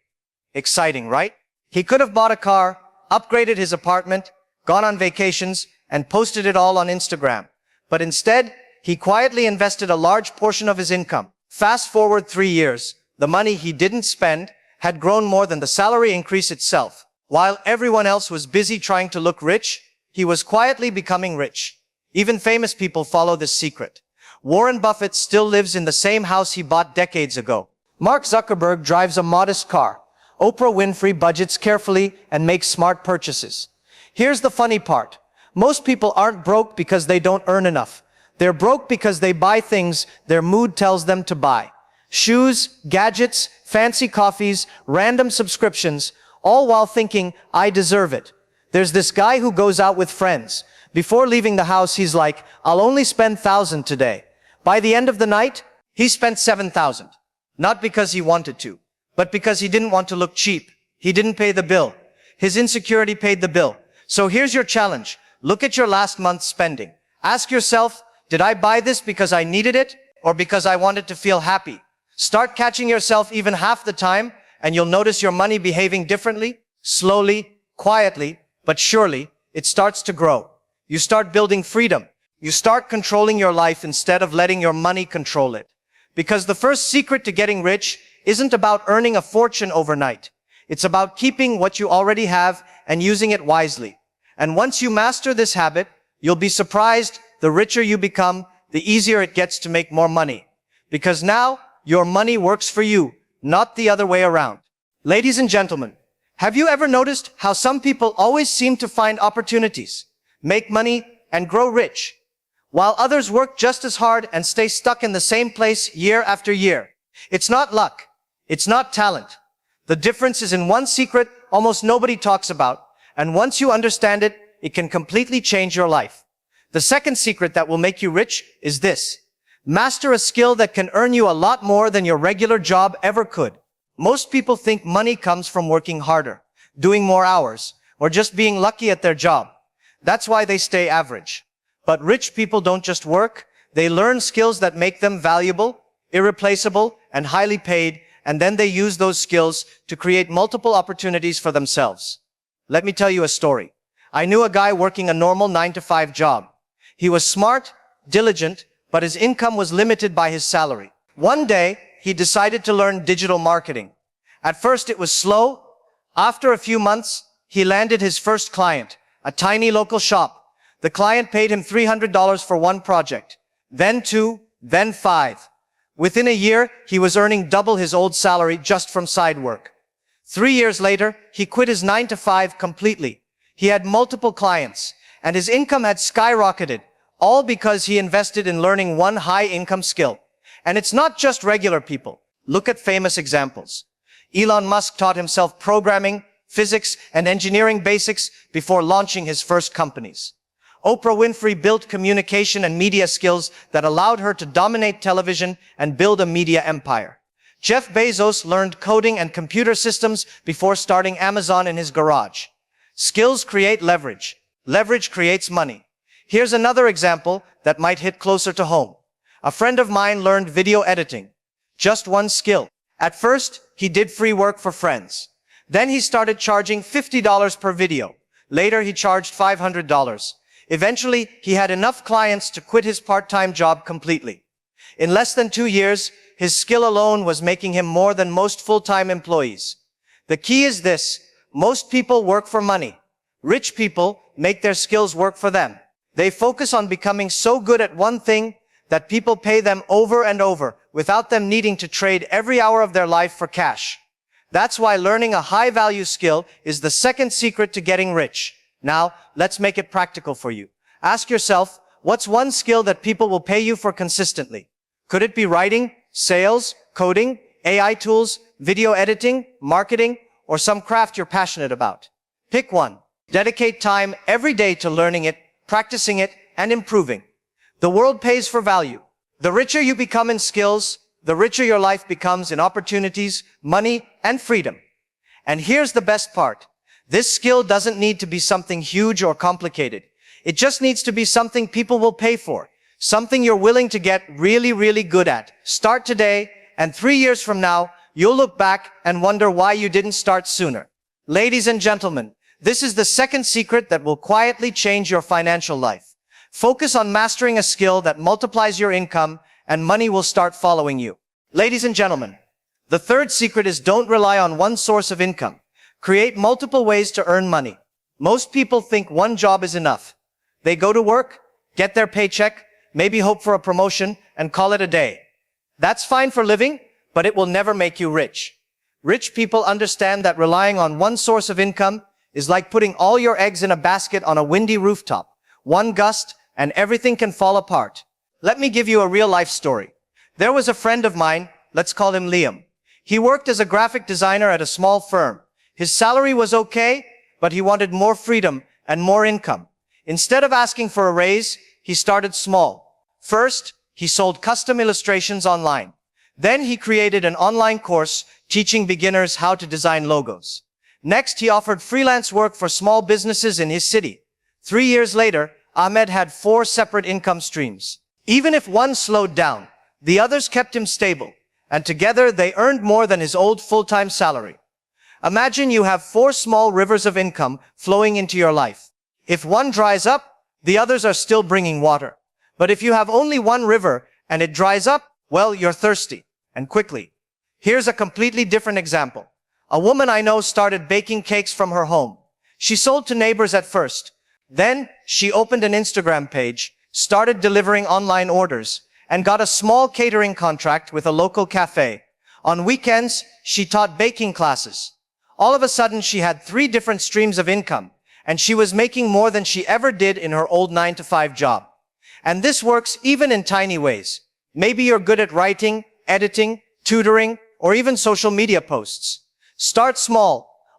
Exciting, right? He could have bought a car, upgraded his apartment, gone on vacations, and posted it all on Instagram. But instead, he quietly invested a large portion of his income. Fast forward 3 years, the money he didn't spend had grown more than the salary increase itself. While everyone else was busy trying to look rich, he was quietly becoming rich. Even famous people follow this secret. Warren Buffett still lives in the same house he bought decades ago. Mark Zuckerberg drives a modest car. Oprah Winfrey budgets carefully and makes smart purchases. Here's the funny part. Most people aren't broke because they don't earn enough. They're broke because they buy things their mood tells them to buy. Shoes, gadgets, fancy coffees, random subscriptions, all while thinking, I deserve it. There's this guy who goes out with friends. Before leaving the house, he's like, I'll only spend 1,000 today. By the end of the night, he spent 7,000. Not because he wanted to, but because he didn't want to look cheap. He didn't pay the bill. His insecurity paid the bill. So here's your challenge. Look at your last month's spending. Ask yourself, did I buy this because I needed it or because I wanted to feel happy? Start catching yourself even half the time, and you'll notice your money behaving differently. Slowly, quietly, but surely, it starts to grow. You start building freedom. You start controlling your life instead of letting your money control it. Because the first secret to getting rich isn't about earning a fortune overnight. It's about keeping what you already have and using it wisely. And once you master this habit, you'll be surprised. The richer you become, the easier it gets to make more money. Because now, your money works for you, not the other way around. Ladies and gentlemen, have you ever noticed how some people always seem to find opportunities, make money, and grow rich, while others work just as hard and stay stuck in the same place year after year? It's not luck. It's not talent. The difference is in one secret almost nobody talks about, and once you understand it, it can completely change your life. The second secret that will make you rich is this. Master a skill that can earn you a lot more than your regular job ever could. Most people think money comes from working harder, doing more hours, or just being lucky at their job. That's why they stay average. But rich people don't just work, they learn skills that make them valuable, irreplaceable, and highly paid, and then they use those skills to create multiple opportunities for themselves. Let me tell you a story. I knew a guy working a normal 9-to-5 job. He was smart, diligent, but his income was limited by his salary. One day, he decided to learn digital marketing. At first, it was slow. After a few months, he landed his first client, a tiny local shop. The client paid him $300 for one project, then 2, then 5. Within a year, he was earning double his old salary just from side work. 3 years later, he quit his 9-to-5 completely. He had multiple clients, and his income had skyrocketed, all because he invested in learning one high-income skill. And it's not just regular people. Look at famous examples. Elon Musk taught himself programming, physics, and engineering basics before launching his first companies. Oprah Winfrey built communication and media skills that allowed her to dominate television and build a media empire. Jeff Bezos learned coding and computer systems before starting Amazon in his garage. Skills create leverage. Leverage creates money. Here's another example that might hit closer to home. A friend of mine learned video editing. Just one skill. At first, he did free work for friends. Then he started charging $50 per video. Later, he charged $500. Eventually, he had enough clients to quit his part-time job completely. In less than 2 years, his skill alone was making him more than most full-time employees. The key is this: most people work for money. Rich people make their skills work for them. They focus on becoming so good at one thing that people pay them over and over without them needing to trade every hour of their life for cash. That's why learning a high-value skill is the second secret to getting rich. Now, let's make it practical for you. Ask yourself, what's one skill that people will pay you for consistently? Could it be writing, sales, coding, AI tools, video editing, marketing, or some craft you're passionate about? Pick one. Dedicate time every day to learning it, practicing it, and improving. The world pays for value. The richer you become in skills, the richer your life becomes in opportunities, money, and freedom. And here's the best part. This skill doesn't need to be something huge or complicated. It just needs to be something people will pay for. Something you're willing to get really, really good at. Start today, and 3 years from now, you'll look back and wonder why you didn't start sooner. Ladies and gentlemen, this is the second secret that will quietly change your financial life. Focus on mastering a skill that multiplies your income, and money will start following you. Ladies and gentlemen, the third secret is don't rely on one source of income. Create multiple ways to earn money. Most people think one job is enough. They go to work, get their paycheck, maybe hope for a promotion, and call it a day. That's fine for living, but it will never make you rich. Rich people understand that relying on one source of income is like putting all your eggs in a basket on a windy rooftop. One gust, and everything can fall apart. Let me give you a real-life story. There was a friend of mine, let's call him Liam. He worked as a graphic designer at a small firm. His salary was okay, but he wanted more freedom and more income. Instead of asking for a raise, he started small. First, he sold custom illustrations online. Then he created an online course teaching beginners how to design logos. Next, he offered freelance work for small businesses in his city. 3 years later, Ahmed had 4 separate income streams. Even if one slowed down, the others kept him stable, and together they earned more than his old full-time salary. Imagine you have 4 small rivers of income flowing into your life. If one dries up, the others are still bringing water. But if you have only one river and it dries up, well, you're thirsty, and quickly. Here's a completely different example. A woman I know started baking cakes from her home. She sold to neighbors at first. Then she opened an Instagram page, started delivering online orders, and got a small catering contract with a local cafe. On weekends, she taught baking classes. All of a sudden, she had 3 different streams of income, and she was making more than she ever did in her old 9-to-5 job. And this works even in tiny ways. Maybe you're good at writing, editing, tutoring, or even social media posts. Start small.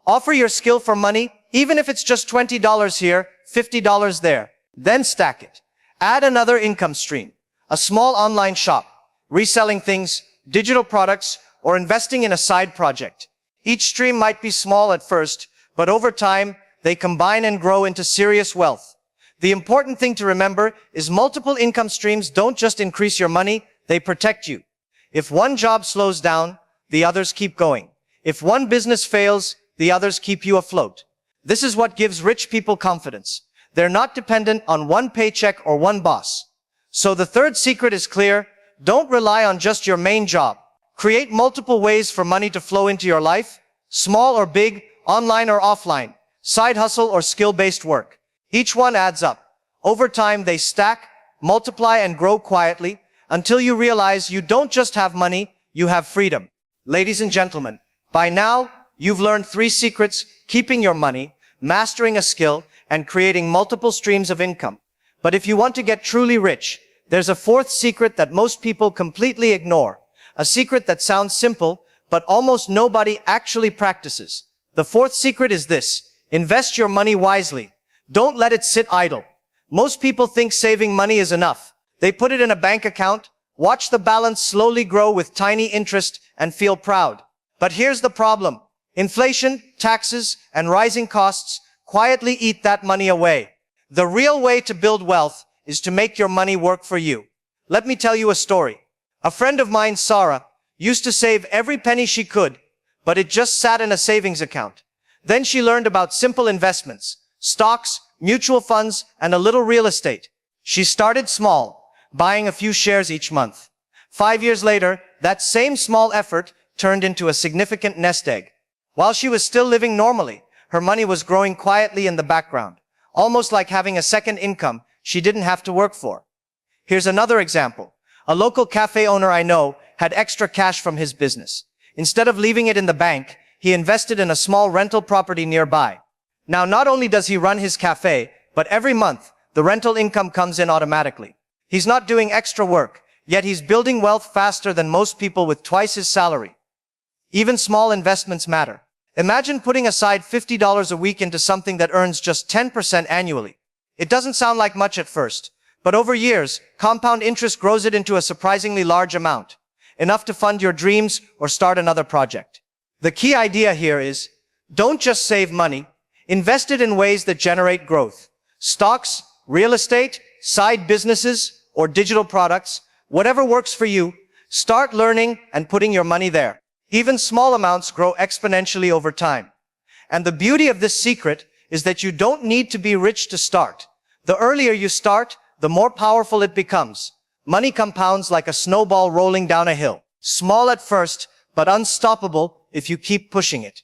Offer your skill for money, even if it's just $20 here, $50 there. Then stack it. Add another income stream. A small online shop, reselling things, digital products, or investing in a side project. Each stream might be small at first, but over time, they combine and grow into serious wealth. The important thing to remember is multiple income streams don't just increase your money, they protect you. If one job slows down, the others keep going. If one business fails, the others keep you afloat. This is what gives rich people confidence. They're not dependent on one paycheck or one boss. So the third secret is clear. Don't rely on just your main job. Create multiple ways for money to flow into your life, small or big, online or offline, side hustle or skill-based work. Each one adds up. Over time, they stack, multiply, and grow quietly until you realize you don't just have money, you have freedom. Ladies and gentlemen, by now, you've learned 3 secrets: keeping your money, mastering a skill, and creating multiple streams of income. But if you want to get truly rich, there's a 4th secret that most people completely ignore. A secret that sounds simple, but almost nobody actually practices. The 4th secret is this: invest your money wisely. Don't let it sit idle. Most people think saving money is enough. They put it in a bank account, watch the balance slowly grow with tiny interest, and feel proud. But here's the problem. Inflation, taxes, and rising costs quietly eat that money away. The real way to build wealth is to make your money work for you. Let me tell you a story. A friend of mine, Sarah, used to save every penny she could, but it just sat in a savings account. Then she learned about simple investments, stocks, mutual funds, and a little real estate. She started small, buying a few shares each month. 5 years later, that same small effort turned into a significant nest egg. While she was still living normally, her money was growing quietly in the background, almost like having a second income she didn't have to work for. Here's another example. A local cafe owner I know had extra cash from his business. Instead of leaving it in the bank, he invested in a small rental property nearby. Now, not only does he run his cafe, but every month, the rental income comes in automatically. He's not doing extra work, yet he's building wealth faster than most people with twice his salary. Even small investments matter. Imagine putting aside $50 a week into something that earns just 10% annually. It doesn't sound like much at first, but over years, compound interest grows it into a surprisingly large amount, enough to fund your dreams or start another project. The key idea here is, don't just save money, invest it in ways that generate growth. Stocks, real estate, side businesses, or digital products, whatever works for you, start learning and putting your money there. Even small amounts grow exponentially over time. And the beauty of this secret is that you don't need to be rich to start. The earlier you start, the more powerful it becomes. Money compounds like a snowball rolling down a hill. Small at first, but unstoppable if you keep pushing it.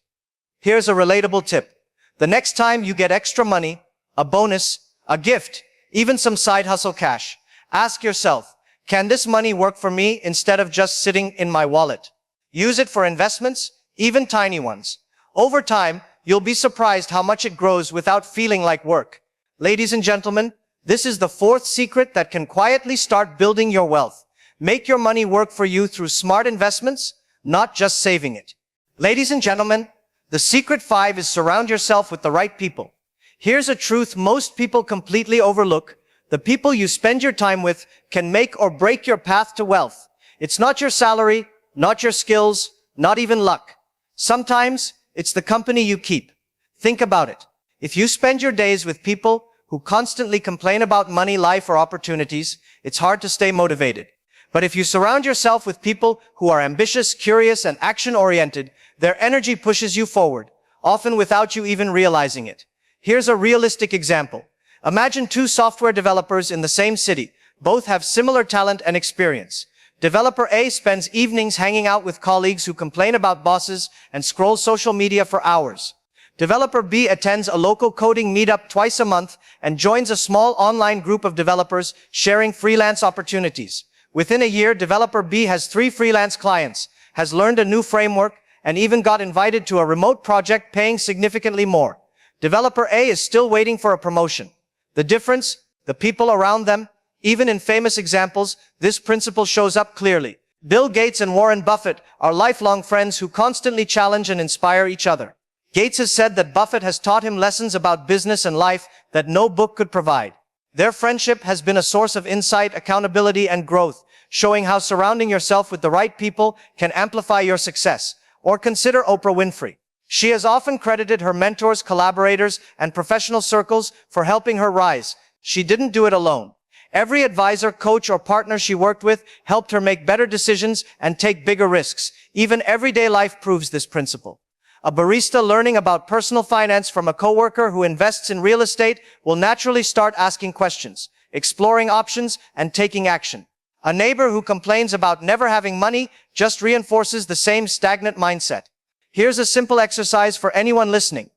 Here's a relatable tip. The next time you get extra money, a bonus, a gift, even some side hustle cash, ask yourself, can this money work for me instead of just sitting in my wallet? Use it for investments, even tiny ones. Over time, you'll be surprised how much it grows without feeling like work. Ladies and gentlemen, this is the 4th secret that can quietly start building your wealth. Make your money work for you through smart investments, not just saving it. Ladies and gentlemen, the secret 5 is surround yourself with the right people. Here's a truth most people completely overlook. The people you spend your time with can make or break your path to wealth. It's not your salary, not your skills, not even luck. Sometimes, it's the company you keep. Think about it. If you spend your days with people who constantly complain about money, life, or opportunities, it's hard to stay motivated. But if you surround yourself with people who are ambitious, curious, and action-oriented, their energy pushes you forward, often without you even realizing it. Here's a realistic example. Imagine 2 software developers in the same city. Both have similar talent and experience. Developer A spends evenings hanging out with colleagues who complain about bosses and scrolls social media for hours. Developer B attends a local coding meetup twice a month and joins a small online group of developers sharing freelance opportunities. Within a year, Developer B has 3 freelance clients, has learned a new framework, and even got invited to a remote project paying significantly more. Developer A is still waiting for a promotion. The difference? The people around them. Even in famous examples, this principle shows up clearly. Bill Gates and Warren Buffett are lifelong friends who constantly challenge and inspire each other. Gates has said that Buffett has taught him lessons about business and life that no book could provide. Their friendship has been a source of insight, accountability, and growth, showing how surrounding yourself with the right people can amplify your success. Or consider Oprah Winfrey. She has often credited her mentors, collaborators, and professional circles for helping her rise. She didn't do it alone. Every advisor, coach, or partner she worked with helped her make better decisions and take bigger risks. Even everyday life proves this principle. A barista learning about personal finance from a coworker who invests in real estate will naturally start asking questions, exploring options, and taking action. A neighbor who complains about never having money just reinforces the same stagnant mindset. Here's a simple exercise for anyone listening.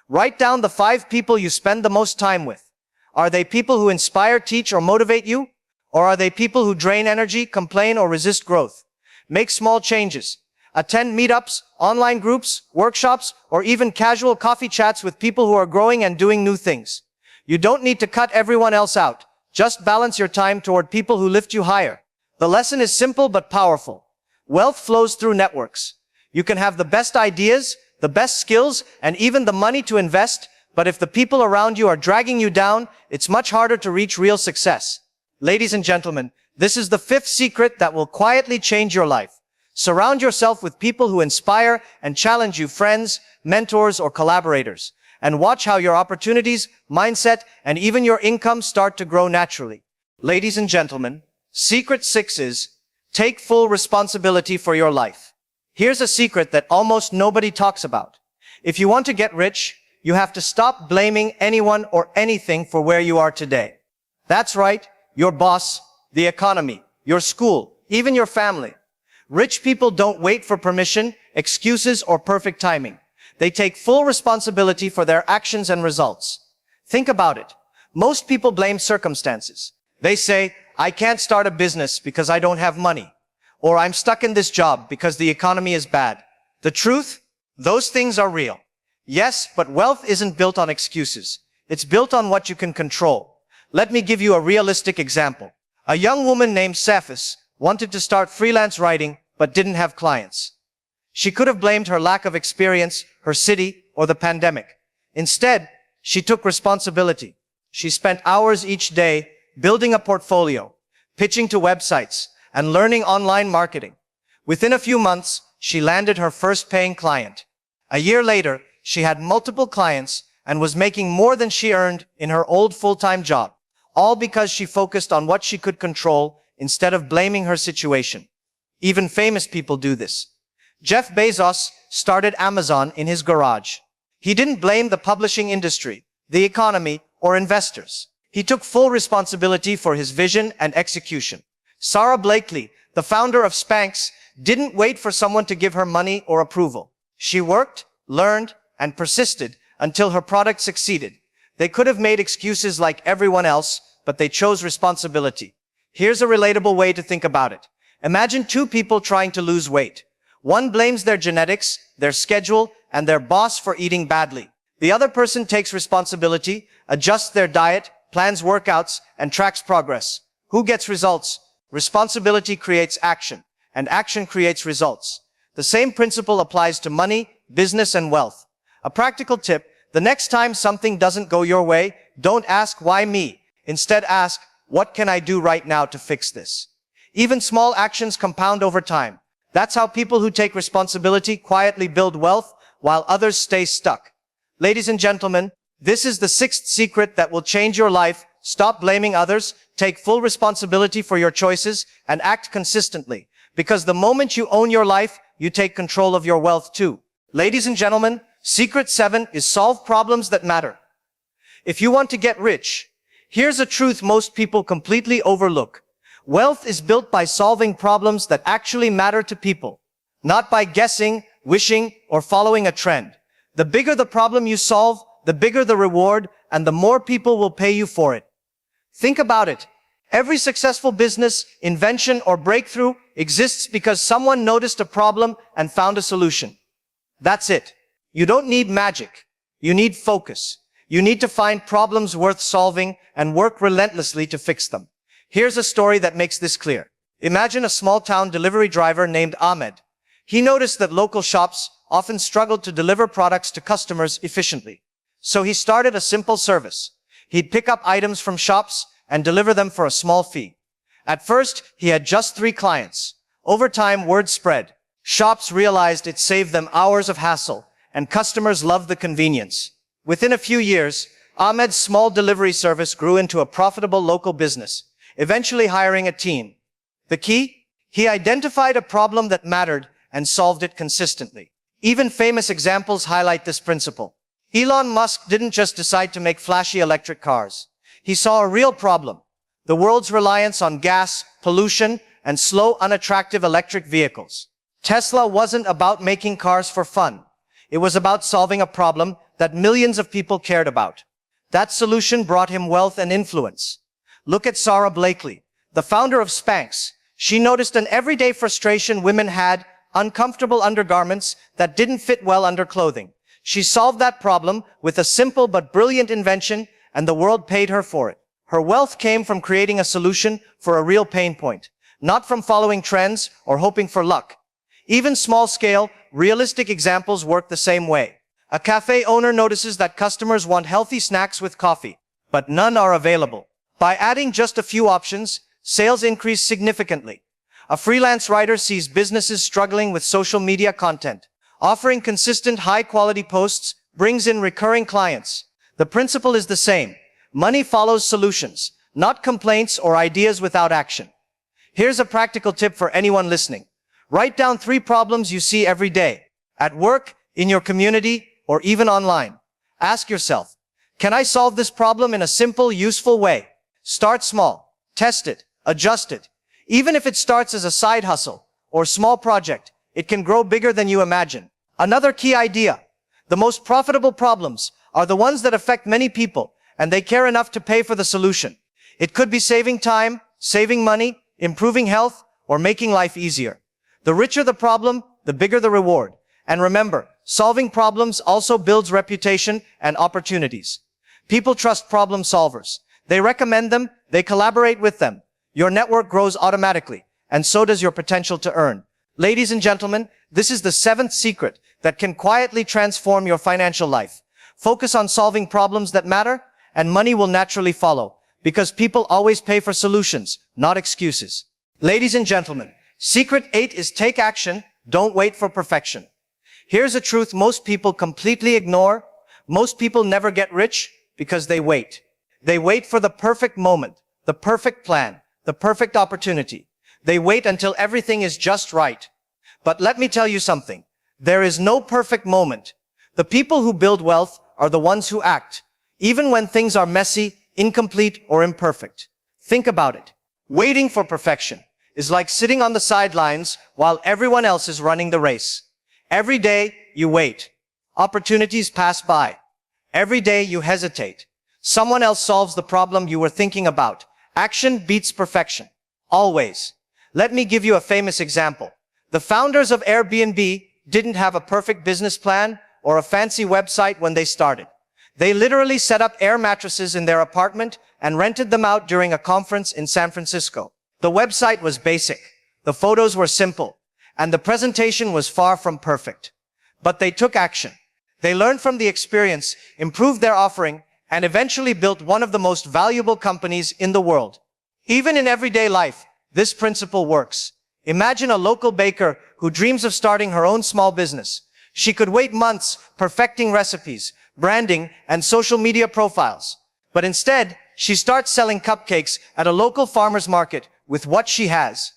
Write down the 5 people you spend the most time with. Are they people who inspire, teach, or motivate you? Or are they people who drain energy, complain, or resist growth? Make small changes. Attend meetups, online groups, workshops, or even casual coffee chats with people who are growing and doing new things. You don't need to cut everyone else out. Just balance your time toward people who lift you higher. The lesson is simple but powerful. Wealth flows through networks. You can have the best ideas, the best skills, and even the money to invest, but if the people around you are dragging you down, it's much harder to reach real success. Ladies and gentlemen, this is the 5th secret that will quietly change your life. Surround yourself with people who inspire and challenge you, friends, mentors, or collaborators, and watch how your opportunities, mindset, and even your income start to grow naturally. Ladies and gentlemen, secret 6 is, take full responsibility for your life. Here's a secret that almost nobody talks about. If you want to get rich, you have to stop blaming anyone or anything for where you are today. That's right, your boss, the economy, your school, even your family. Rich people don't wait for permission, excuses, or perfect timing. They take full responsibility for their actions and results. Think about it. Most people blame circumstances. They say, I can't start a business because I don't have money. Or I'm stuck in this job because the economy is bad. The truth? Those things are real. Yes, but wealth isn't built on excuses. It's built on what you can control. Let me give you a realistic example. A young woman named Cephas wanted to start freelance writing, but didn't have clients. She could have blamed her lack of experience, her city, or the pandemic. Instead, she took responsibility. She spent hours each day building a portfolio, pitching to websites, and learning online marketing. Within a few months, she landed her first paying client. A year later, she had multiple clients and was making more than she earned in her old full-time job, all because she focused on what she could control instead of blaming her situation. Even famous people do this. Jeff Bezos started Amazon in his garage. He didn't blame the publishing industry, the economy, or investors. He took full responsibility for his vision and execution. Sarah Blakely, the founder of Spanx, didn't wait for someone to give her money or approval. She worked, learned, and persisted until her product succeeded. They could have made excuses like everyone else, but they chose responsibility. Here's a relatable way to think about it. Imagine 2 people trying to lose weight. One blames their genetics, their schedule, and their boss for eating badly. The other person takes responsibility, adjusts their diet, plans workouts, and tracks progress. Who gets results? Responsibility creates action, and action creates results. The same principle applies to money, business, and wealth. A practical tip: the next time something doesn't go your way, don't ask why me. Instead ask, what can I do right now to fix this? Even small actions compound over time. That's how people who take responsibility quietly build wealth while others stay stuck. Ladies and gentlemen, this is the 6th secret that will change your life. Stop blaming others, take full responsibility for your choices, and act consistently. Because the moment you own your life, you take control of your wealth too. Ladies and gentlemen, secret 7 is solve problems that matter. If you want to get rich, here's a truth most people completely overlook. Wealth is built by solving problems that actually matter to people, not by guessing, wishing, or following a trend. The bigger the problem you solve, the bigger the reward, and the more people will pay you for it. Think about it. Every successful business, invention, or breakthrough exists because someone noticed a problem and found a solution. That's it. You don't need magic. You need focus. You need to find problems worth solving and work relentlessly to fix them. Here's a story that makes this clear. Imagine a small-town delivery driver named Ahmed. He noticed that local shops often struggled to deliver products to customers efficiently. So he started a simple service. He'd pick up items from shops and deliver them for a small fee. At first, he had just 3 clients. Over time, word spread. Shops realized it saved them hours of hassle, and customers loved the convenience. Within a few years, Ahmed's small delivery service grew into a profitable local business. eventually hiring a team. The key? He identified a problem that mattered and solved it consistently. Even famous examples highlight this principle. Elon Musk didn't just decide to make flashy electric cars. He saw a real problem: the world's reliance on gas, pollution, and slow, unattractive electric vehicles. Tesla wasn't about making cars for fun. It was about solving a problem that millions of people cared about. That solution brought him wealth and influence. Look at Sarah Blakely, the founder of Spanx. She noticed an everyday frustration women had: uncomfortable undergarments that didn't fit well under clothing. She solved that problem with a simple but brilliant invention, and the world paid her for it. Her wealth came from creating a solution for a real pain point, not from following trends or hoping for luck. Even small-scale, realistic examples work the same way. A cafe owner notices that customers want healthy snacks with coffee, but none are available. By adding just a few options, sales increase significantly. A freelance writer sees businesses struggling with social media content. Offering consistent, high-quality posts brings in recurring clients. The principle is the same. Money follows solutions, not complaints or ideas without action. Here's a practical tip for anyone listening. Write down 3 problems you see every day, at work, in your community, or even online. Ask yourself, can I solve this problem in a simple, useful way? Start small. Test it. Adjust it. Even if it starts as a side hustle or small project, it can grow bigger than you imagine. Another key idea: the most profitable problems are the ones that affect many people, and they care enough to pay for the solution. It could be saving time, saving money, improving health, or making life easier. The richer the problem, the bigger the reward. And remember, solving problems also builds reputation and opportunities. People trust problem solvers. They recommend them, they collaborate with them. Your network grows automatically, and so does your potential to earn. Ladies and gentlemen, this is the 7th secret that can quietly transform your financial life. Focus on solving problems that matter, and money will naturally follow, because people always pay for solutions, not excuses. Ladies and gentlemen, secret 8 is take action, don't wait for perfection. Here's a truth most people completely ignore. Most people never get rich because they wait. They wait for the perfect moment, the perfect plan, the perfect opportunity. They wait until everything is just right. But let me tell you something. There is no perfect moment. The people who build wealth are the ones who act, even when things are messy, incomplete, or imperfect. Think about it. Waiting for perfection is like sitting on the sidelines while everyone else is running the race. Every day you wait. Opportunities pass by. Every day you hesitate. Someone else solves the problem you were thinking about. Action beats perfection. Always. Let me give you a famous example. The founders of Airbnb didn't have a perfect business plan or a fancy website when they started. They literally set up air mattresses in their apartment and rented them out during a conference in San Francisco. The website was basic. The photos were simple. And the presentation was far from perfect. But they took action. They learned from the experience, improved their offering, and eventually built one of the most valuable companies in the world. Even in everyday life, this principle works. Imagine a local baker who dreams of starting her own small business. She could wait months perfecting recipes, branding, and social media profiles. But instead, she starts selling cupcakes at a local farmer's market with what she has.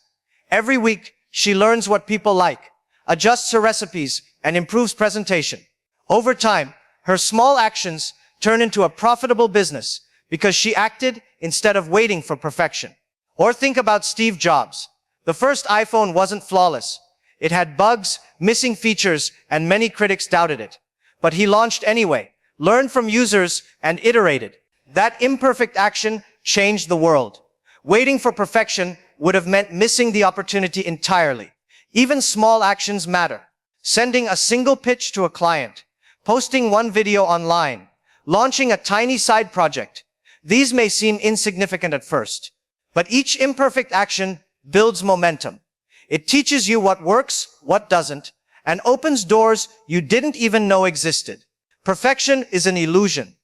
Every week, she learns what people like, adjusts her recipes, and improves presentation. Over time, her small actions turn into a profitable business because she acted instead of waiting for perfection. Or think about Steve Jobs. The first iPhone wasn't flawless. It had bugs, missing features, and many critics doubted it. But he launched anyway, learned from users, and iterated. That imperfect action changed the world. Waiting for perfection would have meant missing the opportunity entirely. Even small actions matter. Sending a single pitch to a client, posting one video online, launching a tiny side project. These may seem insignificant at first, but each imperfect action builds momentum. It teaches you what works, what doesn't, and opens doors you didn't even know existed. Perfection is an illusion.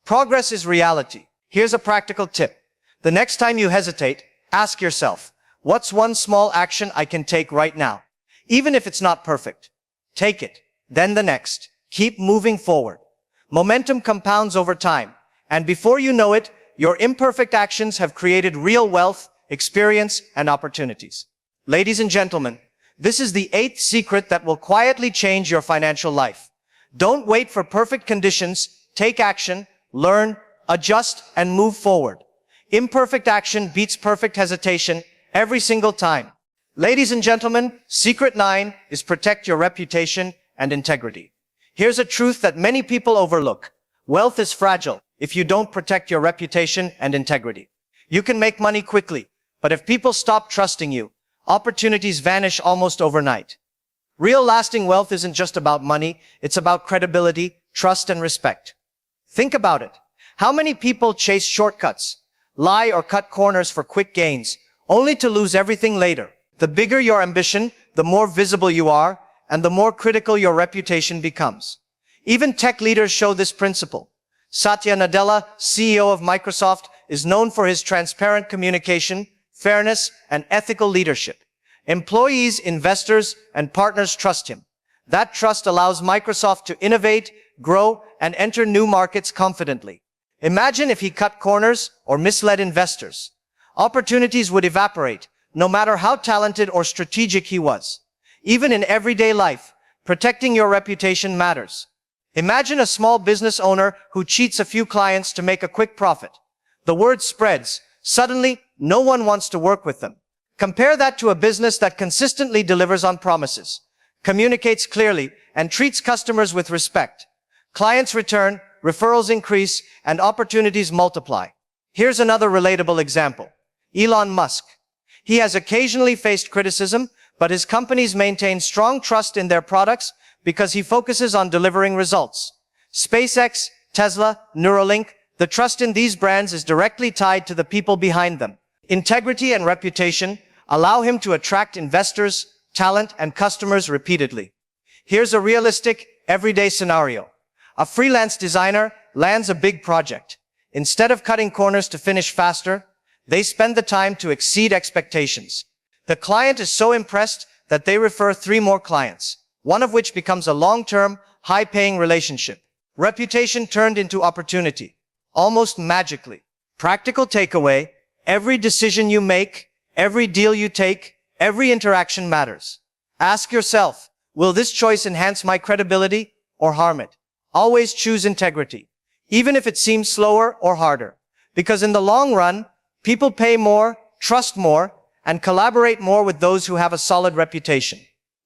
Progress is reality. Here's a practical tip. The next time you hesitate, ask yourself, what's one small action I can take right now? Even if it's not perfect. Take it. Then the next. Keep moving forward. Momentum compounds over time, and before you know it, your imperfect actions have created real wealth, experience, and opportunities. Ladies and gentlemen, this is the 8th secret that will quietly change your financial life. Don't wait for perfect conditions. Take action, learn, adjust, and move forward. Imperfect action beats perfect hesitation every single time. Ladies and gentlemen, secret 9 is protect your reputation and integrity. Here's a truth that many people overlook. Wealth is fragile if you don't protect your reputation and integrity. You can make money quickly, but if people stop trusting you, opportunities vanish almost overnight. Real lasting wealth isn't just about money, it's about credibility, trust, and respect. Think about it. How many people chase shortcuts, lie or cut corners for quick gains, only to lose everything later? The bigger your ambition, the more visible you are, and the more critical your reputation becomes. Even tech leaders show this principle. Satya Nadella, CEO of Microsoft, is known for his transparent communication, fairness, and ethical leadership. Employees, investors, and partners trust him. That trust allows Microsoft to innovate, grow, and enter new markets confidently. Imagine if he cut corners or misled investors. Opportunities would evaporate, no matter how talented or strategic he was. Even in everyday life, protecting your reputation matters. Imagine a small business owner who cheats a few clients to make a quick profit. The word spreads. Suddenly, no one wants to work with them. Compare that to a business that consistently delivers on promises, communicates clearly, and treats customers with respect. Clients return, referrals increase, and opportunities multiply. Here's another relatable example. Elon Musk. He has occasionally faced criticism, but his companies maintain strong trust in their products because he focuses on delivering results. SpaceX, Tesla, Neuralink, the trust in these brands is directly tied to the people behind them. Integrity and reputation allow him to attract investors, talent, and customers repeatedly. Here's a realistic, everyday scenario. A freelance designer lands a big project. Instead of cutting corners to finish faster, they spend the time to exceed expectations. The client is so impressed that they refer 3 more clients, one of which becomes a long-term, high-paying relationship. Reputation turned into opportunity, almost magically. Practical takeaway: every decision you make, every deal you take, every interaction matters. Ask yourself, will this choice enhance my credibility or harm it? Always choose integrity, even if it seems slower or harder. Because in the long run, people pay more, trust more, and collaborate more with those who have a solid reputation.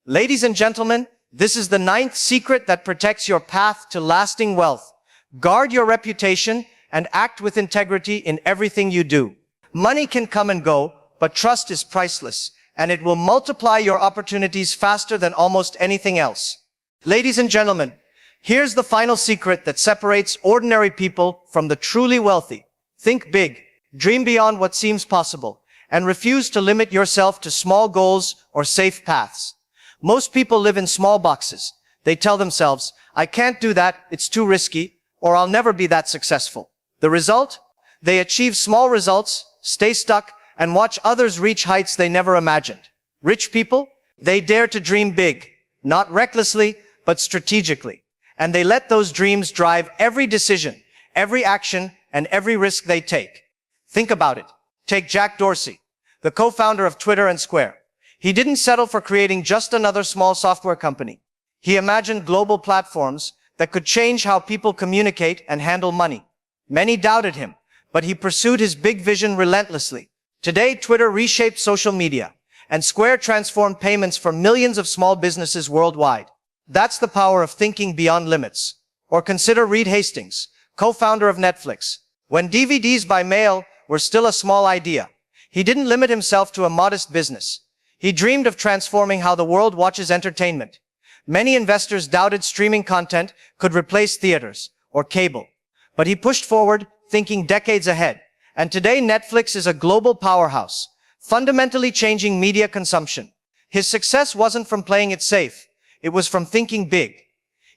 Ladies and gentlemen, this is the 9th secret that protects your path to lasting wealth. Guard your reputation and act with integrity in everything you do. Money can come and go, but trust is priceless, and it will multiply your opportunities faster than almost anything else. Ladies and gentlemen, here's the final secret that separates ordinary people from the truly wealthy. Think big, dream beyond what seems possible, and refuse to limit yourself to small goals or safe paths. Most people live in small boxes. They tell themselves, I can't do that, it's too risky, or I'll never be that successful. The result? They achieve small results, stay stuck, and watch others reach heights they never imagined. Rich people? They dare to dream big, not recklessly, but strategically. And they let those dreams drive every decision, every action, and every risk they take. Think about it. Take Jack Dorsey, the co-founder of Twitter and Square. He didn't settle for creating just another small software company. He imagined global platforms that could change how people communicate and handle money. Many doubted him, but he pursued his big vision relentlessly. Today, Twitter reshaped social media, and Square transformed payments for millions of small businesses worldwide. That's the power of thinking beyond limits. Or consider Reed Hastings, co-founder of Netflix. When DVDs by mail were still a small idea, he didn't limit himself to a modest business. He dreamed of transforming how the world watches entertainment. Many investors doubted streaming content could replace theaters or cable. But he pushed forward, thinking decades ahead. And today Netflix is a global powerhouse, fundamentally changing media consumption. His success wasn't from playing it safe. It was from thinking big.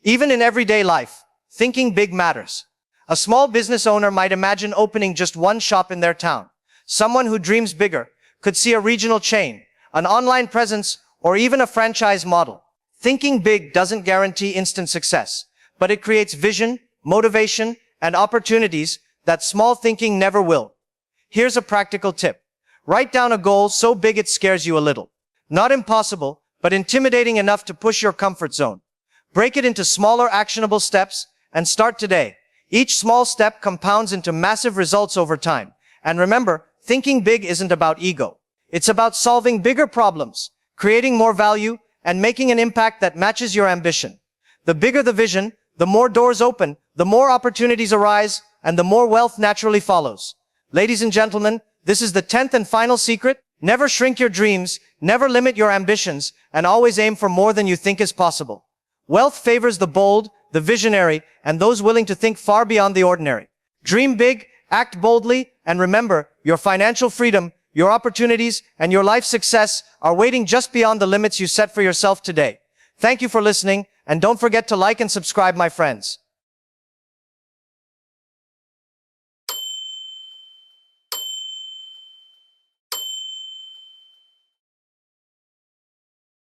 Even in everyday life, thinking big matters. A small business owner might imagine opening just one shop in their town. Someone who dreams bigger could see a regional chain, an online presence, or even a franchise model. Thinking big doesn't guarantee instant success, but it creates vision, motivation, and opportunities that small thinking never will. Here's a practical tip. Write down a goal so big it scares you a little. Not impossible, but intimidating enough to push your comfort zone. Break it into smaller actionable steps and start today. Each small step compounds into massive results over time. And remember, thinking big isn't about ego. It's about solving bigger problems, creating more value, and making an impact that matches your ambition. The bigger the vision, the more doors open, the more opportunities arise, and the more wealth naturally follows. Ladies and gentlemen, this is the 10th and final secret. Never shrink your dreams, never limit your ambitions, and always aim for more than you think is possible. Wealth favors the bold, the visionary, and those willing to think far beyond the ordinary. Dream big, act boldly, and remember, your financial freedom, your opportunities, and your life success are waiting just beyond the limits you set for yourself today. Thank you for listening, and don't forget to like and subscribe, my friends.